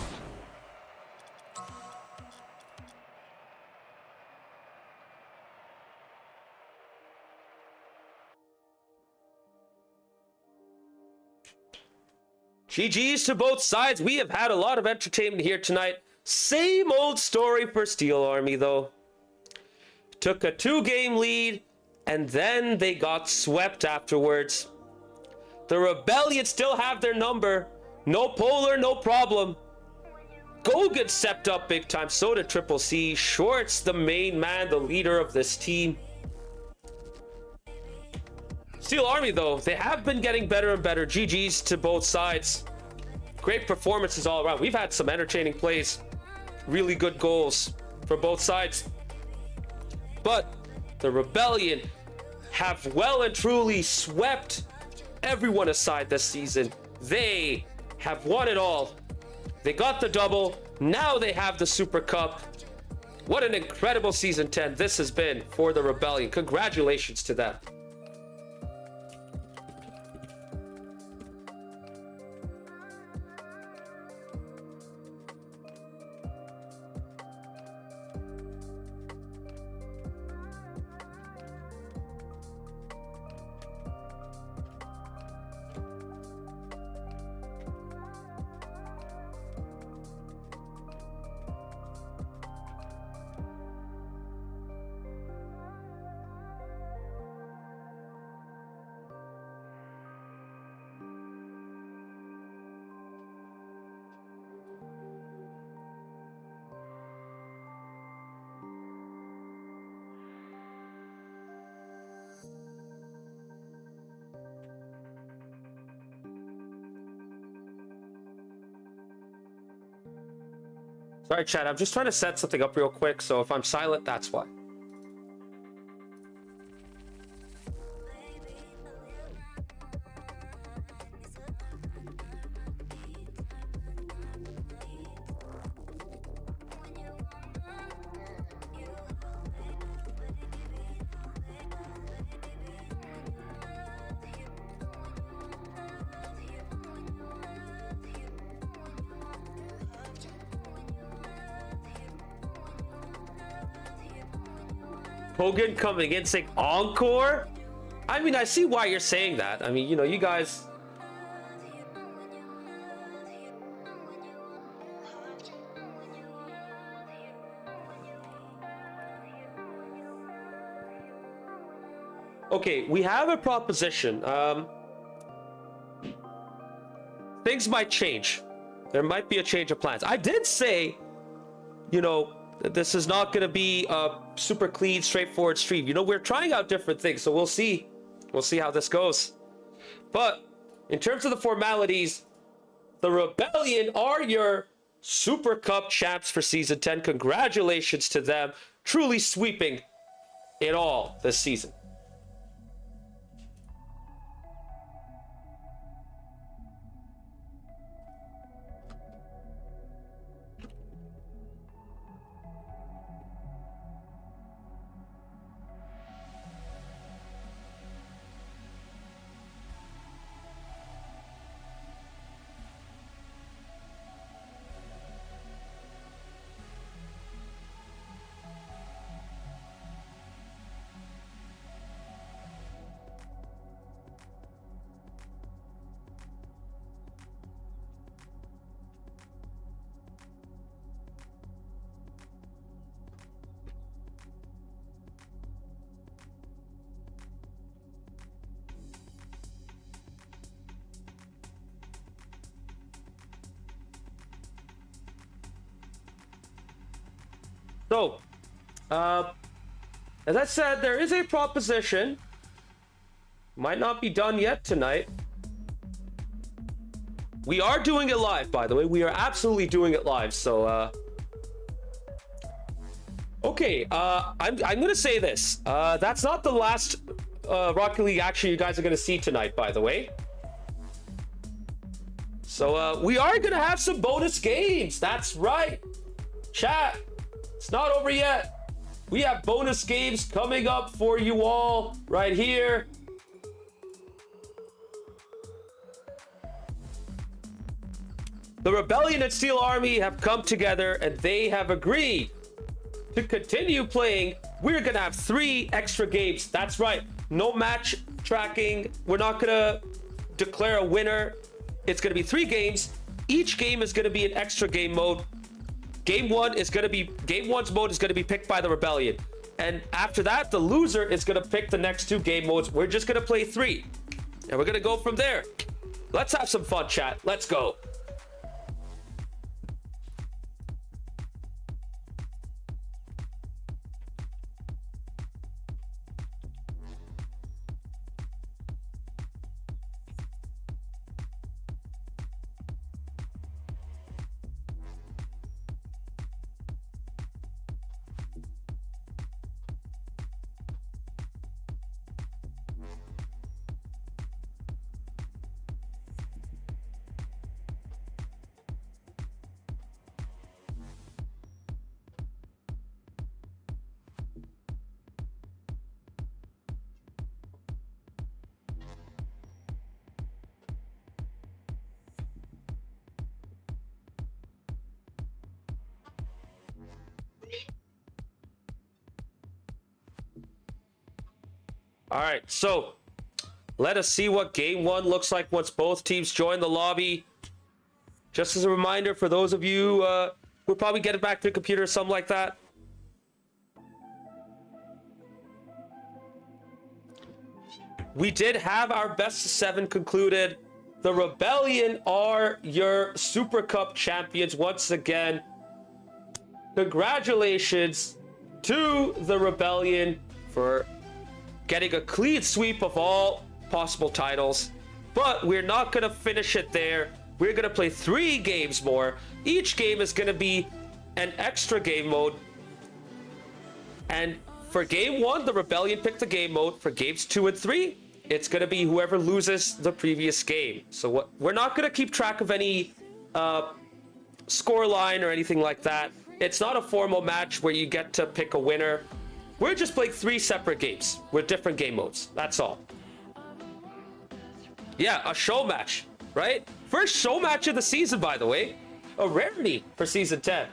S1: GG's to both sides. We have had a lot of entertainment here tonight. Same old story for Steel Army, though. Took a 2-game lead, and then they got swept afterwards. The Rebellion still have their number. No Polar, no problem. Gogan stepped up big time. So did Triple C. Shorts, the main man, the leader of this team. Steel Army, though, they have been getting better and better. GG's to both sides. Great performances all around. We've had some entertaining plays. Really good goals for both sides. But the Rebellion have well and truly swept everyone aside this season. They have won it all. They got the double. Now they have the Super Cup. What an incredible Season 10 this has been for the Rebellion. Congratulations to them. Sorry, chat. I'm just trying to set something up real quick, so if I'm silent, that's why. Hogan coming in saying encore? I mean, I see why you're saying that. I mean, you know, you guys... Okay, we have a proposition. Things might change. There might be a change of plans. I did say you know, this is not going to be a super clean, straightforward stream. You know, we're trying out different things, so we'll see. We'll see how this goes. But in terms of the formalities, the Rebellion are your Super Cup champs for Season 10. Congratulations to them. Truly sweeping it all this season. So, as I said, there is a proposition. Might not be done yet tonight. We are doing it live, by the way. We are absolutely doing it live. So, okay. I'm gonna say this. That's not the last Rocket League action you guys are gonna see tonight, by the way. So, we are gonna have some bonus games. That's right, chat. It's not over yet. We have bonus games coming up for you all right here. The Rebellion and Steel Army have come together and they have agreed to continue playing. We're gonna have 3 extra games. That's right. No match tracking. We're not gonna declare a winner. It's gonna be 3 games. Each game is gonna be an extra game mode. Game 1's mode is gonna be picked by the Rebellion. And after that, the loser is gonna pick the next 2 game modes. We're just gonna play 3. And we're gonna go from there. Let's have some fun, chat. Let's go. All right, so let us see what game 1 looks like once both teams join the lobby. Just as a reminder for those of you who probably get it back to the computer or something like that. We did have our best of 7 concluded. The Rebellion are your Super Cup champions once again. Congratulations to the Rebellion for getting a clean sweep of all possible titles. But we're not going to finish it there. We're going to play 3 games more. Each game is going to be an extra game mode. And for game 1, the Rebellion picked the game mode. For games 2 and 3, it's going to be whoever loses the previous game. So we're not going to keep track of any score line or anything like that. It's not a formal match where you get to pick a winner. We're just playing 3 separate games with different game modes. That's all. Yeah, a show match, right? First show match of the season, by the way. A rarity for Season 10.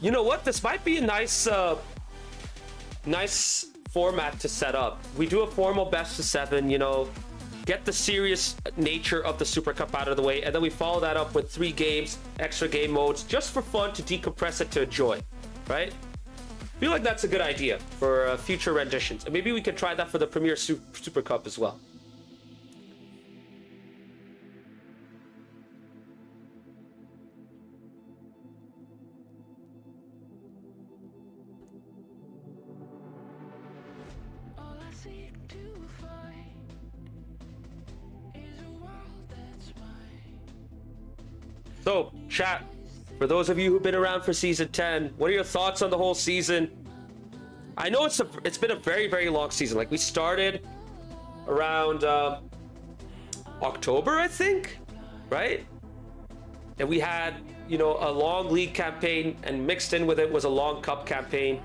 S1: You know what? This might be a nice format to set up. We do a formal best of 7, you know, get the serious nature of the Super Cup out of the way, and then we follow that up with 3 games, extra game modes, just for fun, to decompress it, to enjoy, right? I feel like that's a good idea for future renditions. And maybe we could try that for the Premier Super Cup as well. So, chat, for those of you who've been around for Season 10, what are your thoughts on the whole season? I know it's been a very, very long season. Like, we started around October, I think, right? And we had, you know, a long league campaign, and mixed in with it was a long cup campaign.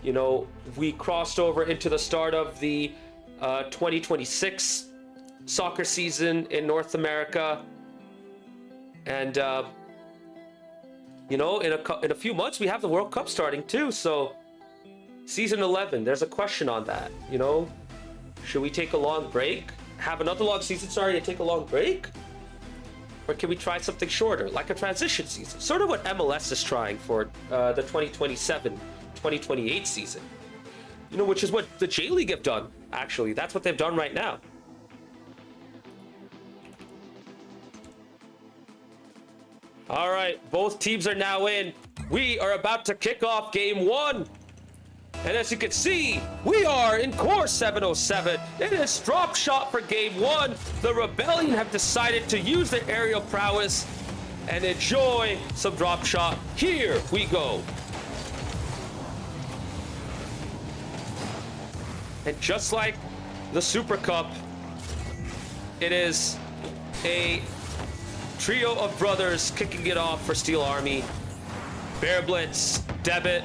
S1: You know, we crossed over into the start of the 2026 soccer season in North America. And, you know, in a few months, we have the World Cup starting too. So, Season 11, there's a question on that, you know? Should we take a long break? Have another long season, sorry, and take a long break? Or can we try something shorter, like a transition season? Sort of what MLS is trying for the 2027-2028 season. You know, which is what the J-League have done, actually. That's what they've done right now. All right, both teams are now in. We are about to kick off Game 1. And as you can see, we are in Core 707. It is drop shot for Game 1. The Rebellion have decided to use their aerial prowess and enjoy some drop shot. Here we go. And just like the Super Cup, it is a trio of brothers kicking it off for Steel Army. Bear Blitz, Debit,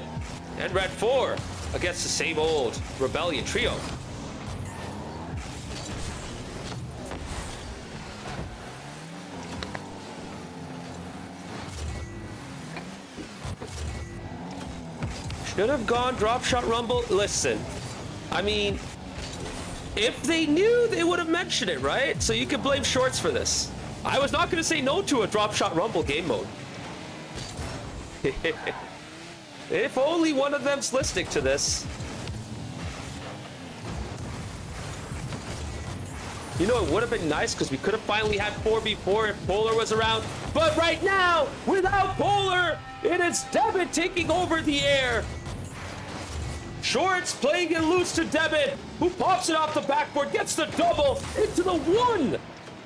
S1: and Red 4 against the same old Rebellion trio. Should have gone drop shot rumble. Listen, I mean, if they knew, they would have mentioned it, right? So you can blame Shorts for this. I was not going to say no to a drop shot rumble game mode. If only one of them's listening to this. You know, it would have been nice because we could have finally had 4v4 if Polar was around. But right now, without Polar, it is Debit taking over the air. Shorts playing it loose to Debit, who pops it off the backboard, gets the double into the one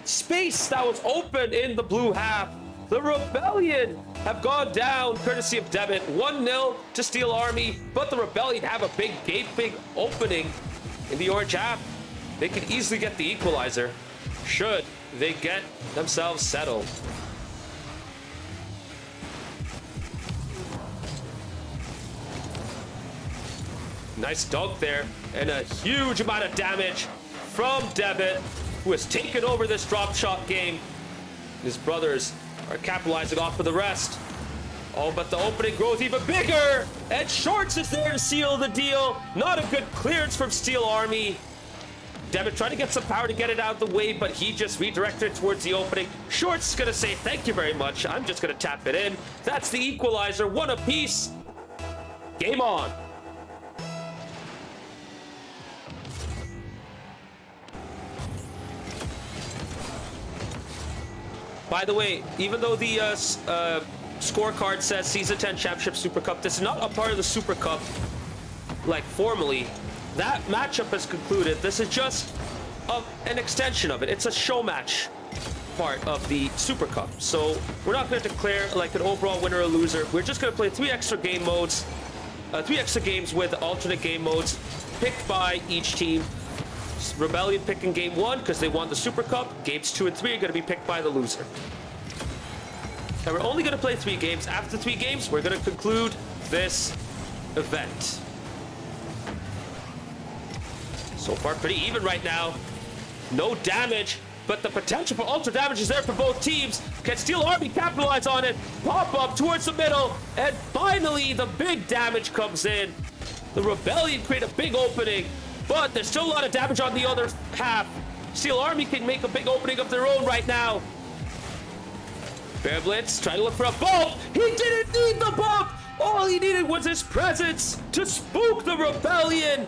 S1: space that was open in the blue half. The Rebellion have gone down courtesy of Debit, 1-0 to Steel Army, but the Rebellion have a big gaping opening in the orange half. They can easily get the equalizer should they get themselves settled. Nice dunk there, and a huge amount of damage from Debit, who has taken over this drop shot game. His brothers are capitalizing off of the rest. Oh, but the opening grows even bigger, and Shorts is there to seal the deal. Not a good clearance from Steel Army. Debit trying to get some power to get it out of the way, but he just redirected it towards the opening. Shorts is gonna say, thank you very much. I'm just gonna tap it in. That's the equalizer, one apiece. Game on. By the way, even though the scorecard says Season 10 Championship Super Cup, this is not a part of the Super Cup, like formally. That matchup has concluded. This is just an extension of it. It's a show match part of the Super Cup. So we're not going to declare like an overall winner or loser. We're just going to play 3 extra game modes, 3 extra games with alternate game modes picked by each team. Rebellion picking game 1 because they won the Super Cup. Games 2 and 3 are going to be picked by the loser. And we're only going to play 3 games. After 3 games, we're going to conclude this event. So far, pretty even right now. No damage, but the potential for ultra damage is there for both teams. Can Steel Army capitalize on it? Pop up towards the middle, and finally, the big damage comes in. The Rebellion create a big opening, but there's still a lot of damage on the other half. Steel Army can make a big opening of their own right now. Bear Blitz trying to look for a bump. He didn't need the bump. All he needed was shows his presence to spook the Rebellion.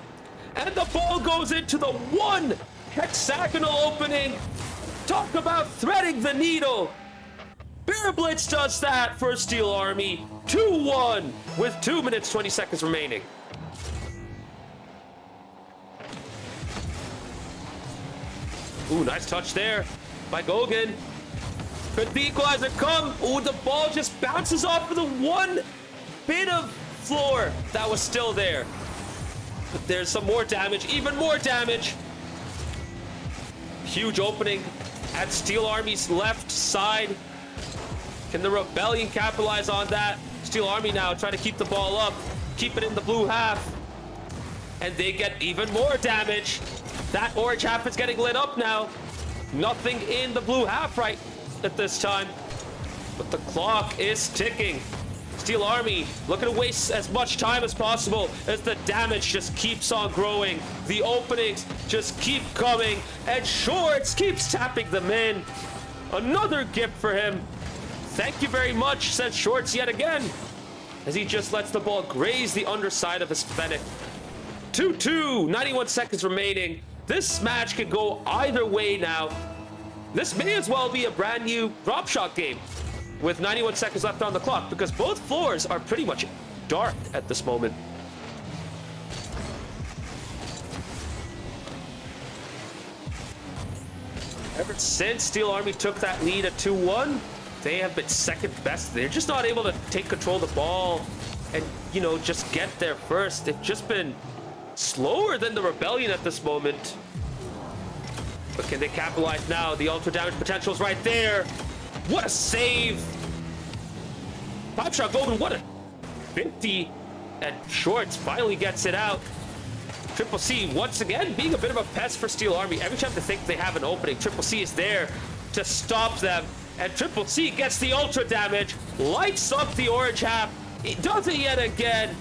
S1: And the ball goes into the one hexagonal opening. Talk about threading the needle. Bear Blitz does that for Steel Army. 2-1 with 2 minutes, 20 seconds remaining. Ooh, nice touch there by Gogan. Could the equalizer come? Ooh, the ball just bounces off of the one bit of floor that was still there. But there's some more damage, even more damage. Huge opening at Steel Army's left side. Can the Rebellion capitalize on that? Steel Army now trying to keep the ball up, keep it in the blue half. And they get even more damage. That orange half is getting lit up now. Nothing in the blue half right at this time. But the clock is ticking. Steel Army looking to waste as much time as possible as the damage just keeps on growing. The openings just keep coming. And Shorts keeps tapping them in. Another gift for him. Thank you very much, says Shorts yet again. As he just lets the ball graze the underside of his Fennec. 2-2, 91 seconds remaining. This match could go either way now. This may as well be a brand new drop shot game with 91 seconds left on the clock because both floors are pretty much dark at this moment. Ever since Steel Army took that lead at 2-1, they have been second best. They're just not able to take control of the ball and, you know, just get there first. They've just been slower than the Rebellion at this moment. But can they capitalize now? The ultra damage potential is right there. What a save. Pipe shot Golden, what a 50. And Shorts finally gets it out. Triple C once again being a bit of a pest for Steel Army. Every time they think they have an opening, Triple C is there to stop them. And Triple C gets the ultra damage, lights up the orange half. He does it yet again.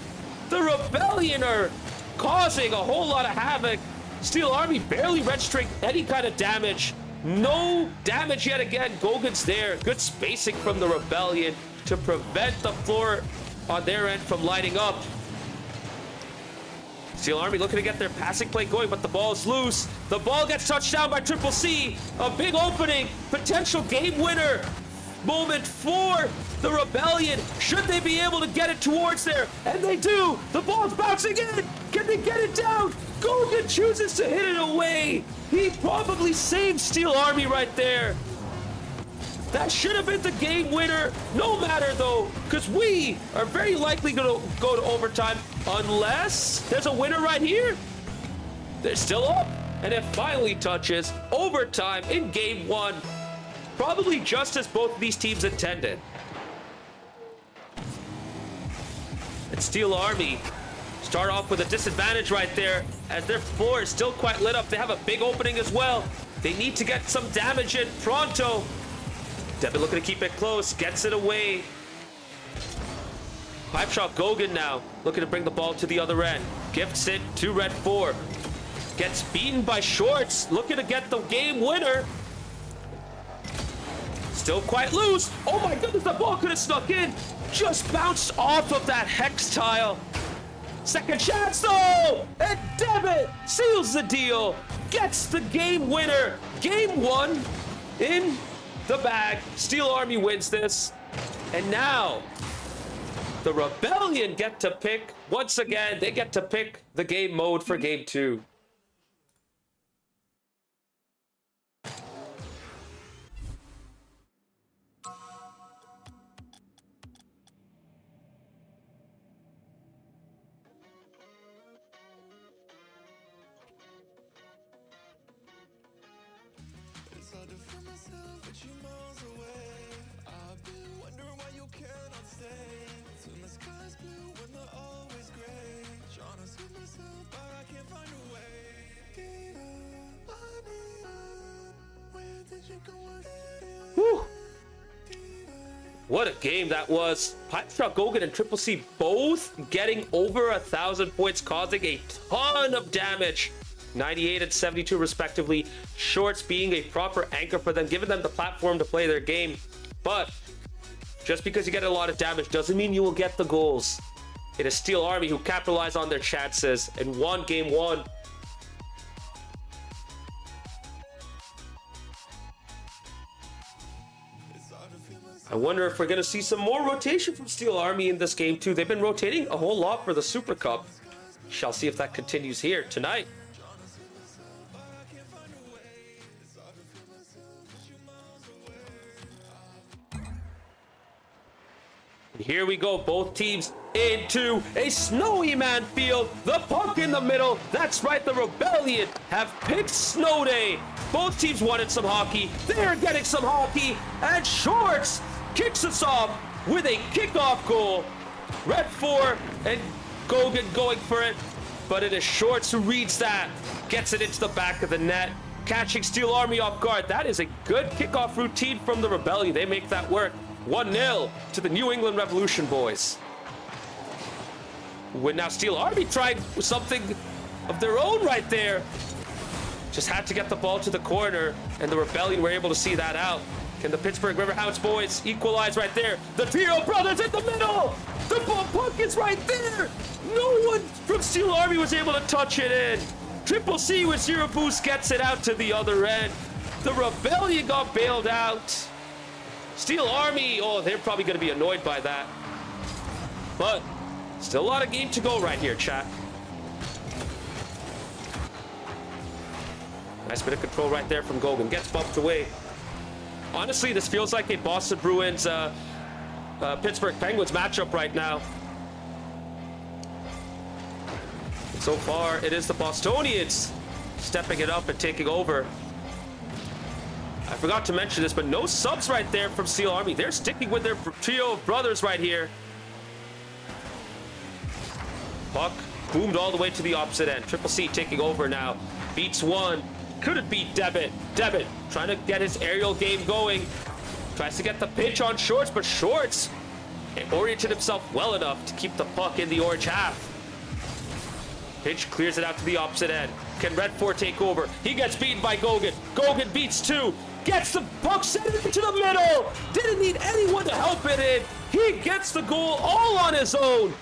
S1: The Rebellion are causing a whole lot of havoc. Steel Army barely registering any kind of damage. No damage yet again. Gogan's there. Good spacing from the Rebellion to prevent the floor on their end from lighting up. Steel Army looking to get their passing play going, but the ball is loose. The ball gets touched down by Triple C. A big opening, potential game winner moment for the Rebellion. Should they be able to get it towards there? And they do. The ball's bouncing in. Can they get it down? Gogan chooses to hit it away. He probably saved Steel Army right there. That should have been the game winner. No matter though, because we are very likely going to go to overtime unless there's a winner right here. They're still up, and it finally touches overtime in game one. Probably just as both of these teams intended. And Steel Army start off with a disadvantage right there as their floor is still quite lit up. They have a big opening as well. They need to get some damage in pronto. Devin looking to keep it close, gets it away. Pipe shot Gogan now, looking to bring the ball to the other end. Gifts it to Red 4. Gets beaten by Shorts, looking to get the game winner. Still quite loose. Oh my goodness, the ball could have snuck in. Just bounced off of that hex tile. Second chance though, and Devin seals the deal. Gets the game winner. Game one in the bag. Steel Army wins this. And now the Rebellion get to pick, once again, they get to pick the game mode for game two. Whew. What a game that was. Pipe shot Gogan and Triple C both getting over 1,000 points, causing a ton of damage. 98 and 72 respectively. Shorts being a proper anchor for them, giving them the platform to play their game. But just because you get a lot of damage doesn't mean you will get the goals. It is Steel Army who capitalized on their chances and won game one. I wonder if we're going to see some more rotation from Steel Army in this game too. They've been rotating a whole lot for the Super Cup. Shall see if that continues here tonight. Here we go, both teams into a snowy man field. The puck in the middle. That's right, the Rebellion have picked Snow Day. Both teams wanted some hockey. They're getting some hockey. And Shorts kicks us off with a kickoff goal. Red 4 and Gogan going for it. But it is Shorts who reads that. Gets it into the back of the net. Catching Steel Army off guard. That is a good kickoff routine from the Rebellion. They make that work. 1-0 to the New England Revolution boys. When now Steel Army tried something of their own right there. Just had to get the ball to the corner, and the Rebellion were able to see that out. Can the Pittsburgh Riverhounds boys equalize right there? The trio brothers in the middle! The puck is right there! No one from Steel Army was able to touch it in. Triple C with Zero Boost gets it out to the other end. The Rebellion got bailed out. Steel Army, oh, they're probably going to be annoyed by that. But still a lot of game to go right here, chat. Nice bit of control right there from Gogan. Gets bumped away. Honestly, this feels like a Boston Bruins, Pittsburgh Penguins matchup right now. So far, it is the Bostonians stepping it up and taking over. I forgot to mention this, but no subs right there from Steel Army. They're sticking with their trio of brothers right here. Puck boomed all the way to the opposite end. Triple C taking over now. Beats one. Couldn't beat Debit. Debit trying to get his aerial game going. Tries to get the pitch on Shorts, but Shorts oriented himself well enough to keep the puck in the orange half. Pitch clears it out to the opposite end. Can Red 4 take over? He gets beaten by Gogan. Gogan beats two. Gets the puck, sent it into the middle. Didn't need anyone to help it in. He gets the goal all on his own.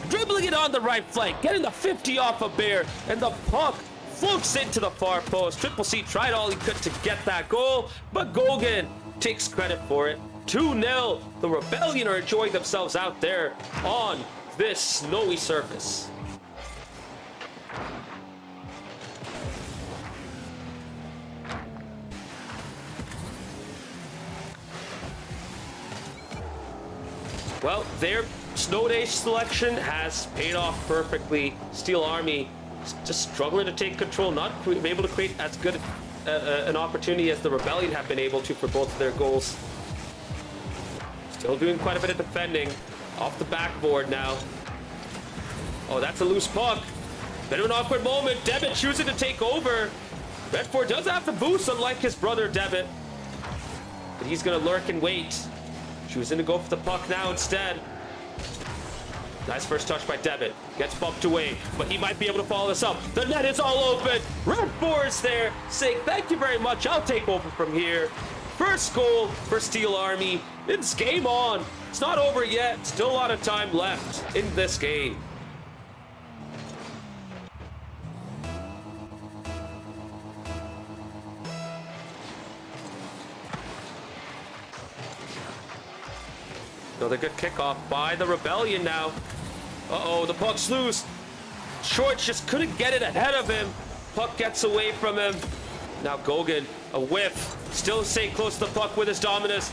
S1: Dribbling it on the right flank. Getting the 50 off a Bear. And the puck floats into the far post. Triple C tried all he could to get that goal. But Gogan takes credit for it. 2-0. The Rebellion are enjoying themselves out there on this snowy surface. Well, their Snow Day selection has paid off perfectly. Steel Army just struggling to take control, not able to create as good an opportunity as the Rebellion have been able to for both of their goals. Still doing quite a bit of defending. Off the backboard now. Oh, that's a loose puck. Bit of an awkward moment. Debit choosing to take over. Red 4 does have the boost, unlike his brother Debit. But he's going to lurk and wait. Choosing to go for the puck now instead. Nice first touch by Debit. Gets bumped away, but he might be able to follow this up. The net is all open. Red 4 is there, saying thank you very much. I'll take over from here. First goal for Steel Army. It's game on. It's not over yet. Still a lot of time left in this game. Another good kickoff by the Rebellion now. Uh-oh, the puck's loose. Shorts just couldn't get it ahead of him. Puck gets away from him. Now Gogan, a whiff. Still staying close to the puck with his dominance.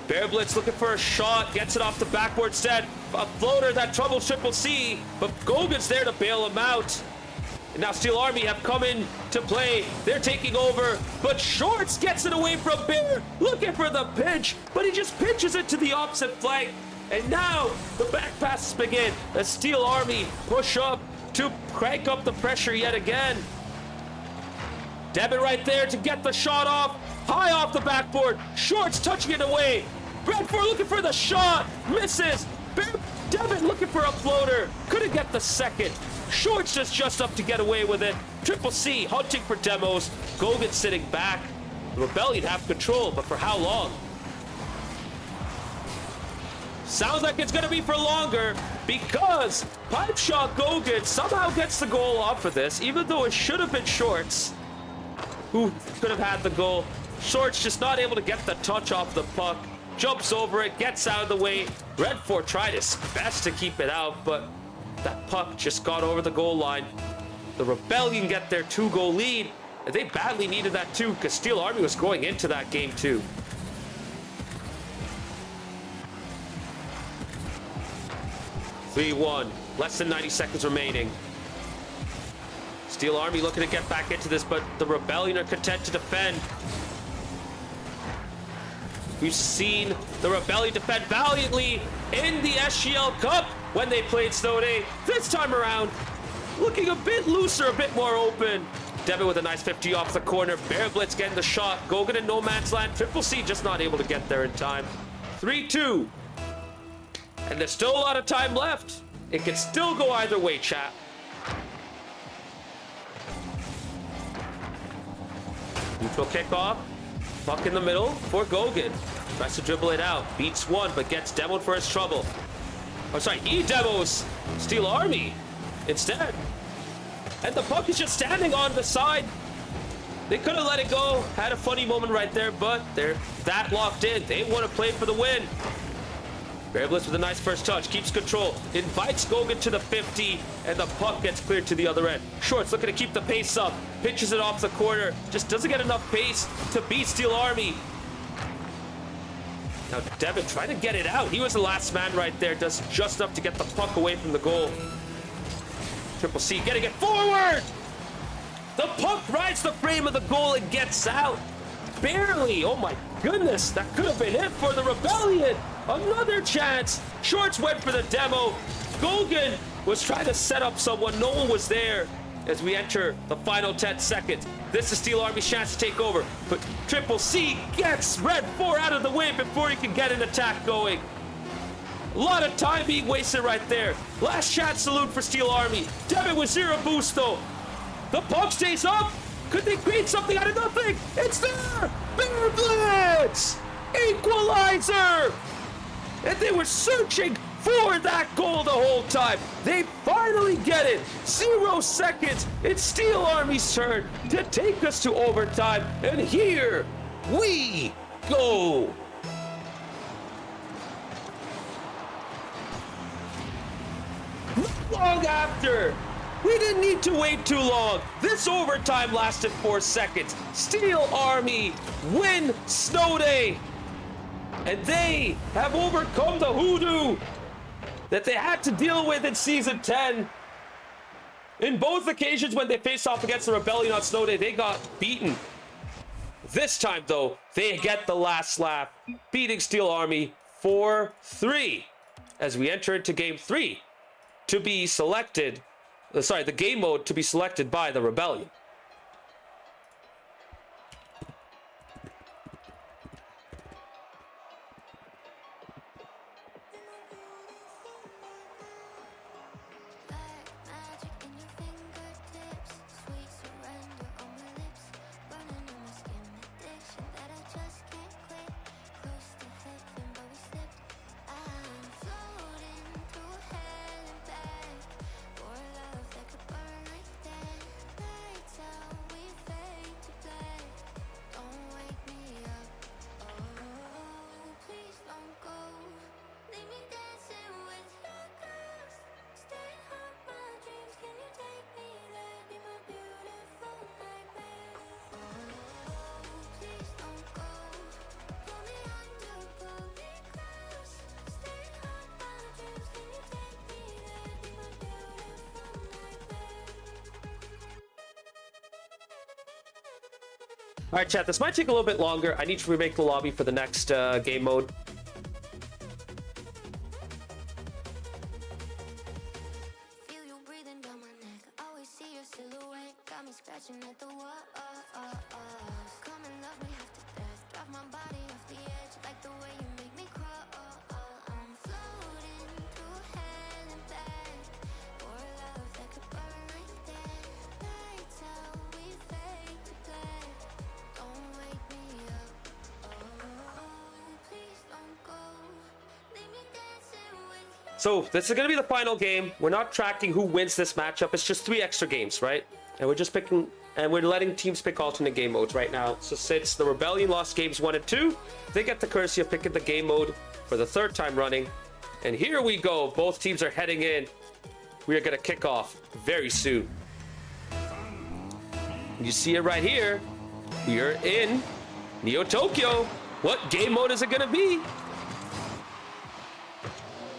S1: Bear Blitz looking for a shot. Gets it off the backboard instead. A floater that troubles Triple C. But Gogan's there to bail him out. And now Steel Army have come in to play. They're taking over, but Shorts gets it away from Bear. Looking for the pinch, but he just pinches it to the opposite flank. And now the back passes begin as Steel Army push up to crank up the pressure yet again. Debit right there to get the shot off. High off the backboard. Shorts touching it away. Red 4 looking for the shot. Misses. Debit looking for a floater. Couldn't get the second. Shorts just up to get away with it. Triple C hunting for demos. Gogan sitting back. The Rebellion have control, but for how long? Sounds like it's going to be for longer because Pipe Shot Gogan somehow gets the goal off of this, even though it should have been Shorts who could have had the goal. Shorts just not able to get the touch off the puck. Jumps over it, gets out of the way. Red 4 tried his best to keep it out, but that puck just got over the goal line. The Rebellion get their 2-goal lead, and they badly needed that too, because Steel Army was going into that game too. (3-1), less than 90 seconds remaining. Steel Army looking to get back into this, but the Rebellion are content to defend. We've seen the Rebellion defend valiantly in the SGL Cup when they played Snow Day. This time around, looking a bit looser, a bit more open. Devin with a nice 50 off the corner. Bear Blitz getting the shot. Gogan in no man's land. Triple C just not able to get there in time. 3-2. And there's still a lot of time left. It can still go either way, chat. Neutral kickoff. Puck in the middle for Gogan. Tries to dribble it out. Beats one, but gets demoed for his trouble. Oh, sorry, he demos Steel Army instead. And the puck is just standing on the side. They could have let it go. Had a funny moment right there, but they're that locked in. They want to play for the win. Bear Blitz with a nice first touch. Keeps control. Invites Gogan to the 50, and the puck gets cleared to the other end. Shorts looking to keep the pace up. Pitches it off the corner. Just doesn't get enough pace to beat Steel Army. Now Devin trying to get it out. He was the last man right there. Does just enough to get the puck away from the goal. Triple C getting it forward. The puck rides the frame of the goal and gets out. Barely. Oh my goodness. That could have been it for the Rebellion. Another chance. Shorts went for the demo. Gogan was trying to set up someone. No one was there as we enter the final 10 seconds. This is Steel Army's chance to take over. But Triple C gets Red 4 out of the way before he can get an attack going. A lot of time being wasted right there. Last chance salute for Steel Army. Devin with 0 boost though. The puck stays up. Could they create something out of nothing? It's there. Bear Blitz. Equalizer. And they were searching for that goal the whole time. They finally get it. 0 seconds. It's Steel Army's turn to take us to overtime. And here we go. Long after. We didn't need to wait too long. This overtime lasted 4 seconds. Steel Army win Snow Day. And they have overcome the hoodoo that they had to deal with in Season 10. In both occasions when they faced off against the Rebellion on Snow Day, they got beaten. This time, though, they get the last laugh, beating Steel Army 4-3 as we enter into Game 3 to be selected. The game mode to be selected by the Rebellion. All right, chat, this might take a little bit longer. I need to remake the lobby for the next game mode.
S2: Feel you breathing down my neck. Always see your silhouette. Got me scratching at the wall. Come and love me half to death. Drive my body off the edge. Like the way you make me crawl. I'm floating through hell and back. For a love that could burn like that. Lights out, we fade to black. Don't wake me up. Oh, please don't go. Leave me dancing.
S1: So this is going to be the final game. We're not tracking who wins this matchup. It's just 3 extra games, right? And we're just picking, and we're letting teams pick alternate game modes right now. So since the Rebellion lost games 1 and 2, they get the courtesy of picking the game mode for the 3rd time running. And here we go. Both teams are heading in. We are going to kick off very soon. You see it right here. We are in Neo Tokyo. What game mode is it going to be?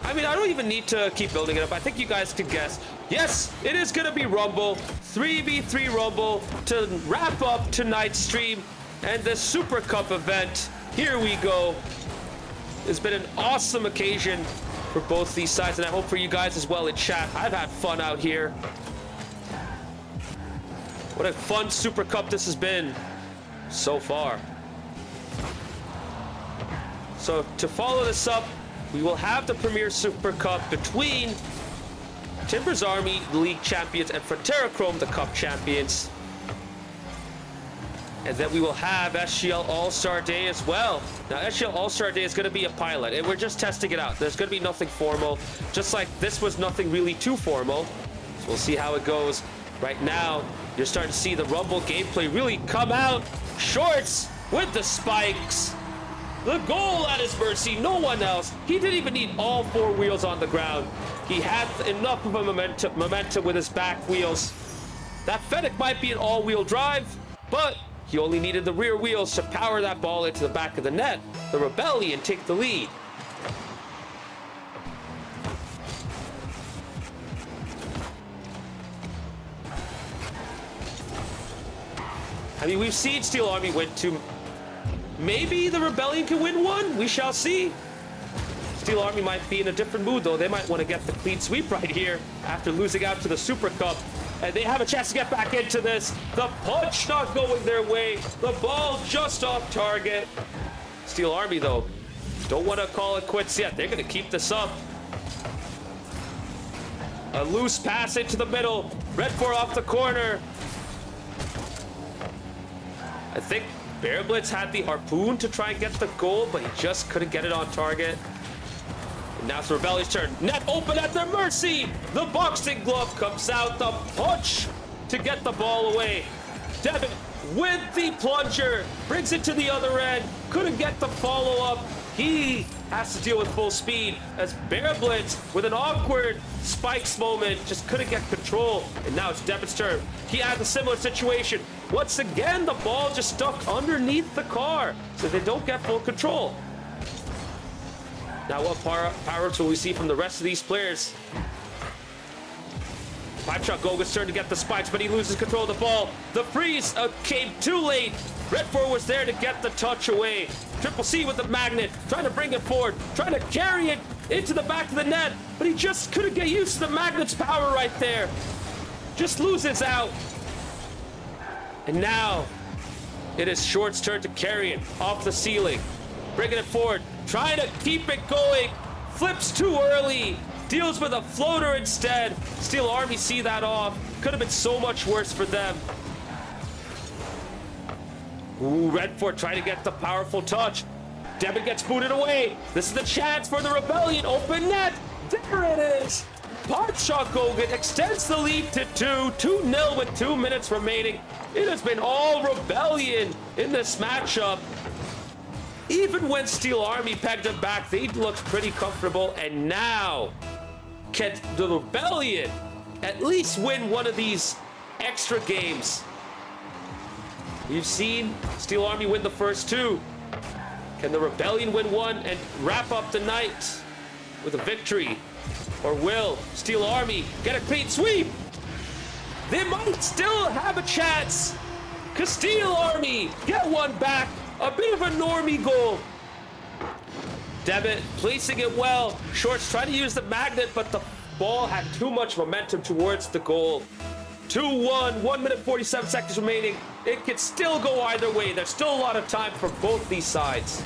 S1: I mean, I don't even need to keep building it up. I think you guys can guess. Yes, it is going to be Rumble. 3v3 Rumble to wrap up tonight's stream and the Super Cup event. Here we go. It's been an awesome occasion for both these sides, and I hope for you guys as well in chat. I've had fun out here. What a fun Super Cup this has been so far. So to follow this up, we will have the Premier Super Cup between Timber's Army, the League Champions, and Frontera Chrome, the Cup Champions. And then we will have SGL All-Star Day as well. Now, SGL All-Star Day is going to be a pilot, and we're just testing it out. There's going to be nothing formal, just like this was nothing really too formal. So we'll see how it goes. Right now, you're starting to see the Rumble gameplay really come out. Shorts with the spikes. The goal at his mercy, no one else. He didn't even need all 4 wheels on the ground. He had enough of a momentum with his back wheels. That Fennec might be an all-wheel drive, but he only needed the rear wheels to power that ball into the back of the net. The Rebellion take the lead. I mean, we've seen Steel Army win 2. Maybe the Rebellion can win 1. We shall see. Steel Army might be in a different mood, though. They might want to get the clean sweep right here after losing out to the Super Cup. And they have a chance to get back into this. The punch not going their way. The ball just off target. Steel Army, though, don't want to call it quits yet. They're going to keep this up. A loose pass into the middle. Red 4 off the corner. I think Bear Blitz had the harpoon to try and get the goal, but he just couldn't get it on target. And now it's the Rebellion's turn. Net open at their mercy. The boxing glove comes out. The punch to get the ball away. Devin with the plunger brings it to the other end. Couldn't get the follow-up. He has to deal with full speed as Bear Blitz with an awkward spikes moment just couldn't get control. And now it's Devin's turn. He had a similar situation. Once again, the ball just stuck underneath the car, so they don't get full control. Now, what power will we see from the rest of these players? Pipe Shot Goga's turn to get the spikes, but he loses control of the ball. The freeze came too late. Red 4 was there to get the touch away. Triple C with the magnet, trying to bring it forward, trying to carry it into the back of the net, but he just couldn't get used to the magnet's power right there. Just loses out. And now, it is Short's turn to carry it off the ceiling. Bringing it forward, trying to keep it going. Flips too early. Deals with a floater instead. Steel Army see that off. Could have been so much worse for them. Ooh, Red 4 trying to get the powerful touch. Devin gets booted away. This is the chance for the Rebellion. Open net. There it is. Pipe Shot Gogan extends the lead to 2-0 with 2 minutes remaining. It has been all Rebellion in this matchup. Even when Steel Army pegged him back, they looked pretty comfortable. And now, can the Rebellion at least win one of these extra games? We've seen Steel Army win the first 2. Can the Rebellion win 1 and wrap up the night with a victory? Or will Steel Army get a clean sweep? They might still have a chance. Cause Steel Army get 1 back. A bit of a normie goal. Devitt placing it well. Shorts trying to use the magnet, but the ball had too much momentum towards the goal. 2-1, 1 minute 47 seconds remaining. It could still go either way. There's still a lot of time for both these sides.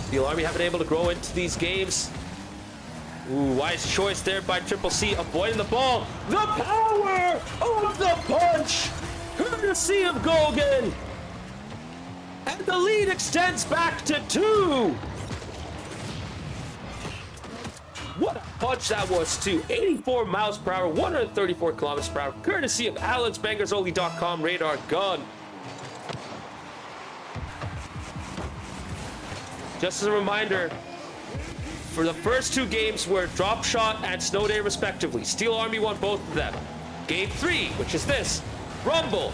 S1: Steel Army haven't been able to grow into these games. Ooh, wise choice there by Triple C, avoiding the ball. The power of the punch! courtesy of Gogan. And the lead extends back to 2. What a punch that was, too. 84 miles per hour, 134 kilometers per hour, courtesy of AlexBangersOnly.com radar gun. Just as a reminder, for the first 2 games were Drop Shot and Snow Day respectively. Steel Army won both of them. Game 3, which is this, Rumble.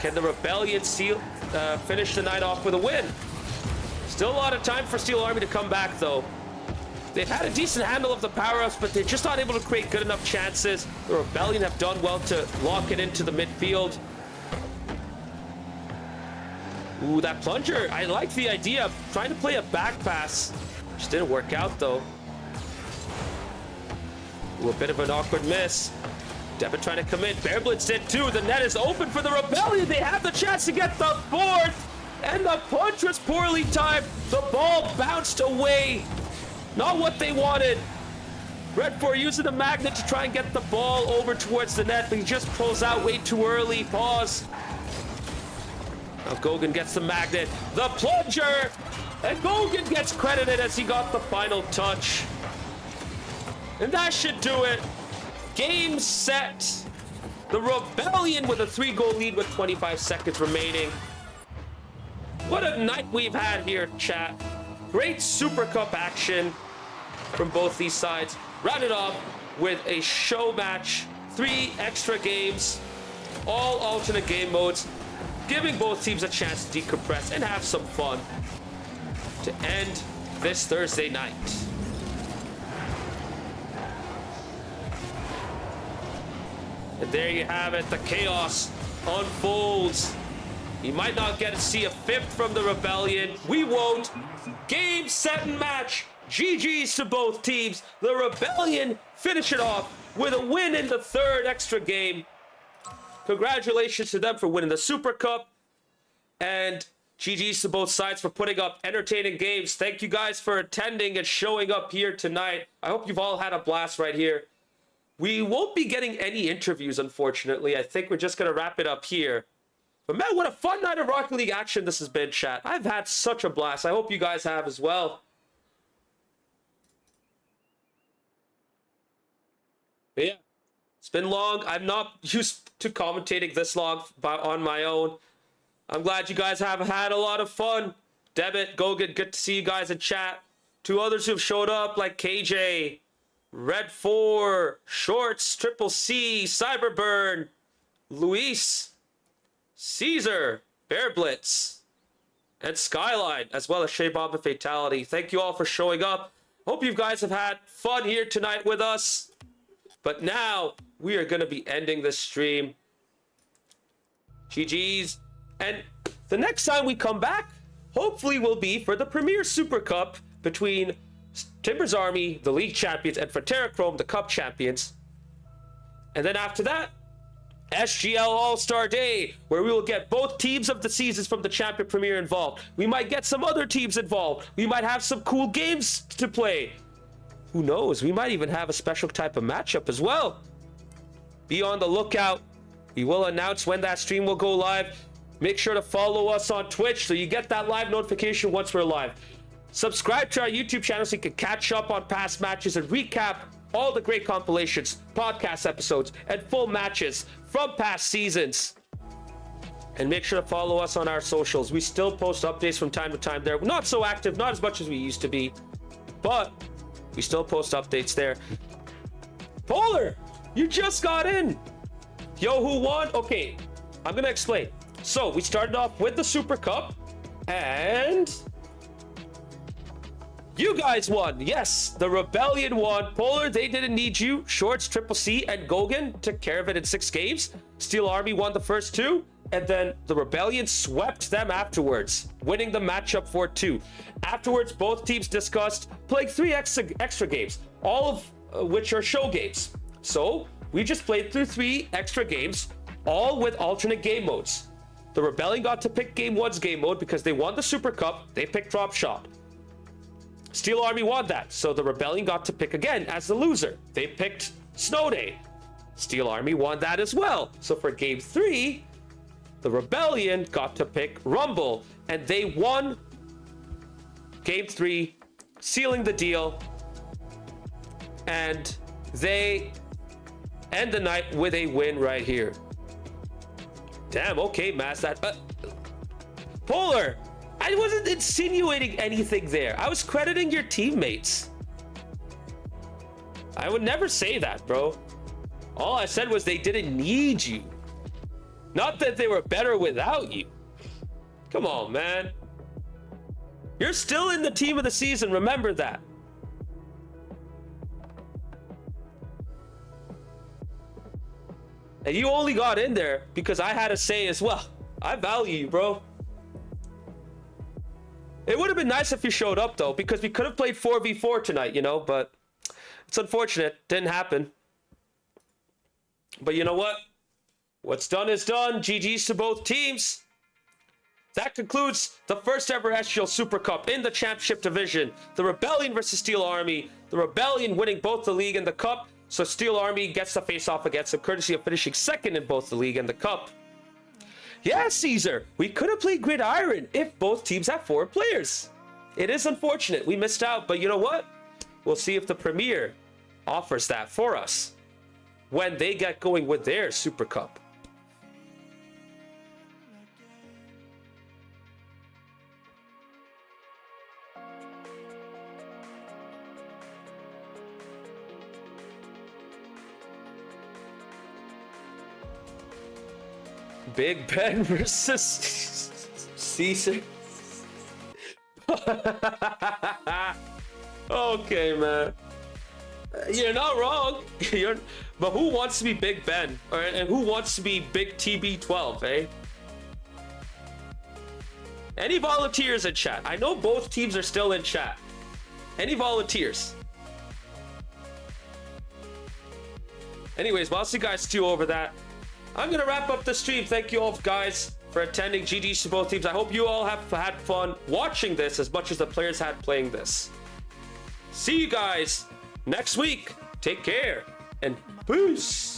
S1: Can the Rebellion finish the night off with a win? Still a lot of time for Steel Army to come back, though. They've had a decent handle of the power-ups, but they're just not able to create good enough chances. The Rebellion have done well to lock it into the midfield. Ooh, that plunger. I like the idea of trying to play a back pass. Just didn't work out, though. Ooh, a bit of an awkward miss. Devin trying to commit. Bear Blitz did too. The net is open for the Rebellion. They have the chance to get the 4th. And the punch was poorly timed. The ball bounced away. Not what they wanted. Red 4 using the magnet to try and get the ball over towards the net, but he just pulls out way too early. Pause. Now Gogan gets the magnet. The plunger! And Gogan gets credited as he got the final touch. And that should do it. Game set. The Rebellion with a 3-goal lead with 25 seconds remaining. What a night we've had here, chat. Great Super Cup action from both these sides. Rounded off with a show match. 3 extra games. All alternate game modes. Giving both teams a chance to decompress and have some fun to end this Thursday night. And there you have it. The chaos unfolds. You might not get to see a 5th from the Rebellion. We won't. Game, set, and match. GG's to both teams. The Rebellion finish it off with a win in the 3rd extra game. Congratulations to them for winning the Super Cup. And GG's to both sides for putting up entertaining games. Thank you guys for attending and showing up here tonight. I hope you've all had a blast right here. We won't be getting any interviews, unfortunately. I think we're just going to wrap it up here. But man, what a fun night of Rocket League action this has been, chat. I've had such a blast. I hope you guys have as well. But yeah, it's been long. I'm not used to commentating this long on my own. I'm glad you guys have had a lot of fun. Debit, Gogan, good to see you guys in chat. 2 others who've showed up like KJ, Red 4, Shorts, Triple C, Cyberburn, Luis, Caesar, Bear Blitz, and Skyline, as well as Shea Bomb and Fatality. Thank you all for showing up. Hope you guys have had fun here tonight with us. But now we are going to be ending this stream. GG's. And the next time we come back, hopefully will be for the Premier Super Cup between Timbers Army, the league champions, and Frontera Chrome, the cup champions. And then after that, SGL All-Star Day, where we will get both teams of the seasons from the Champion Premier involved. We might get some other teams involved. We might have some cool games to play. Who knows? We might even have a special type of matchup as well. Be on the lookout. We will announce when that stream will go live. Make sure to follow us on Twitch so you get that live notification once we're live. Subscribe to our YouTube channel so you can catch up on past matches and recap all the great compilations, podcast episodes, and full matches from past seasons. And make sure to follow us on our socials. We still post updates from time to time there. We're not so active, not as much as we used to be, but we still post updates there. Polar, you just got in. Yo, who won? Okay, I'm gonna explain. So we started off with the Super Cup, and you guys won. Yes, the Rebellion won. Polar, they didn't need you. Shorts, Triple C, and Gogan took care of it in 6 games. Steel Army won the first 2, and then the Rebellion swept them afterwards, winning the matchup 4-2. Afterwards, both teams discussed playing 3 extra games, all of which are show games. So we just played through 3 extra games, all with alternate game modes. The Rebellion got to pick Game 1's game mode because they won the Super Cup. They picked Drop Shot. Steel Army won that, so the Rebellion got to pick again as the loser. They picked Snow Day. Steel Army won that as well. So for game 3, the Rebellion got to pick Rumble, and they won game 3, sealing the deal, and they end the night with a win right here. Damn, okay, Mass, that Polar, I wasn't insinuating anything there. I was crediting your teammates. I would never say that, bro. All I said was they didn't need you. Not that they were better without you. Come on, man. You're still in the team of the season, remember that. And you only got in there because I had a say as well. I value you, bro. It would have been nice if you showed up, though, because we could have played 4v4 tonight, you know, but it's unfortunate. Didn't happen. But you know what? What's done is done. GG's to both teams. That concludes the first ever SGL Super Cup in the Championship Division. The Rebellion versus Steel Army. The Rebellion winning both the league and the cup. So Steel Army gets the face-off against them, courtesy of finishing second in both the league and the cup. Yeah, Caesar, we could have played Gridiron if both teams had 4 players. It is unfortunate. We missed out, but you know what? We'll see if the Premier offers that for us when they get going with their Super Cup. Big Ben versus Caesar. Okay, man. You're not wrong. But who wants to be Big Ben? And who wants to be Big TB12, eh? Any volunteers in chat? I know both teams are still in chat. Any volunteers? Anyways, whilst you guys stew over that, I'm going to wrap up the stream. Thank you all, guys, for attending. GG's to both teams. I hope you all have had fun watching this as much as the players had playing this. See you guys next week. Take care and peace.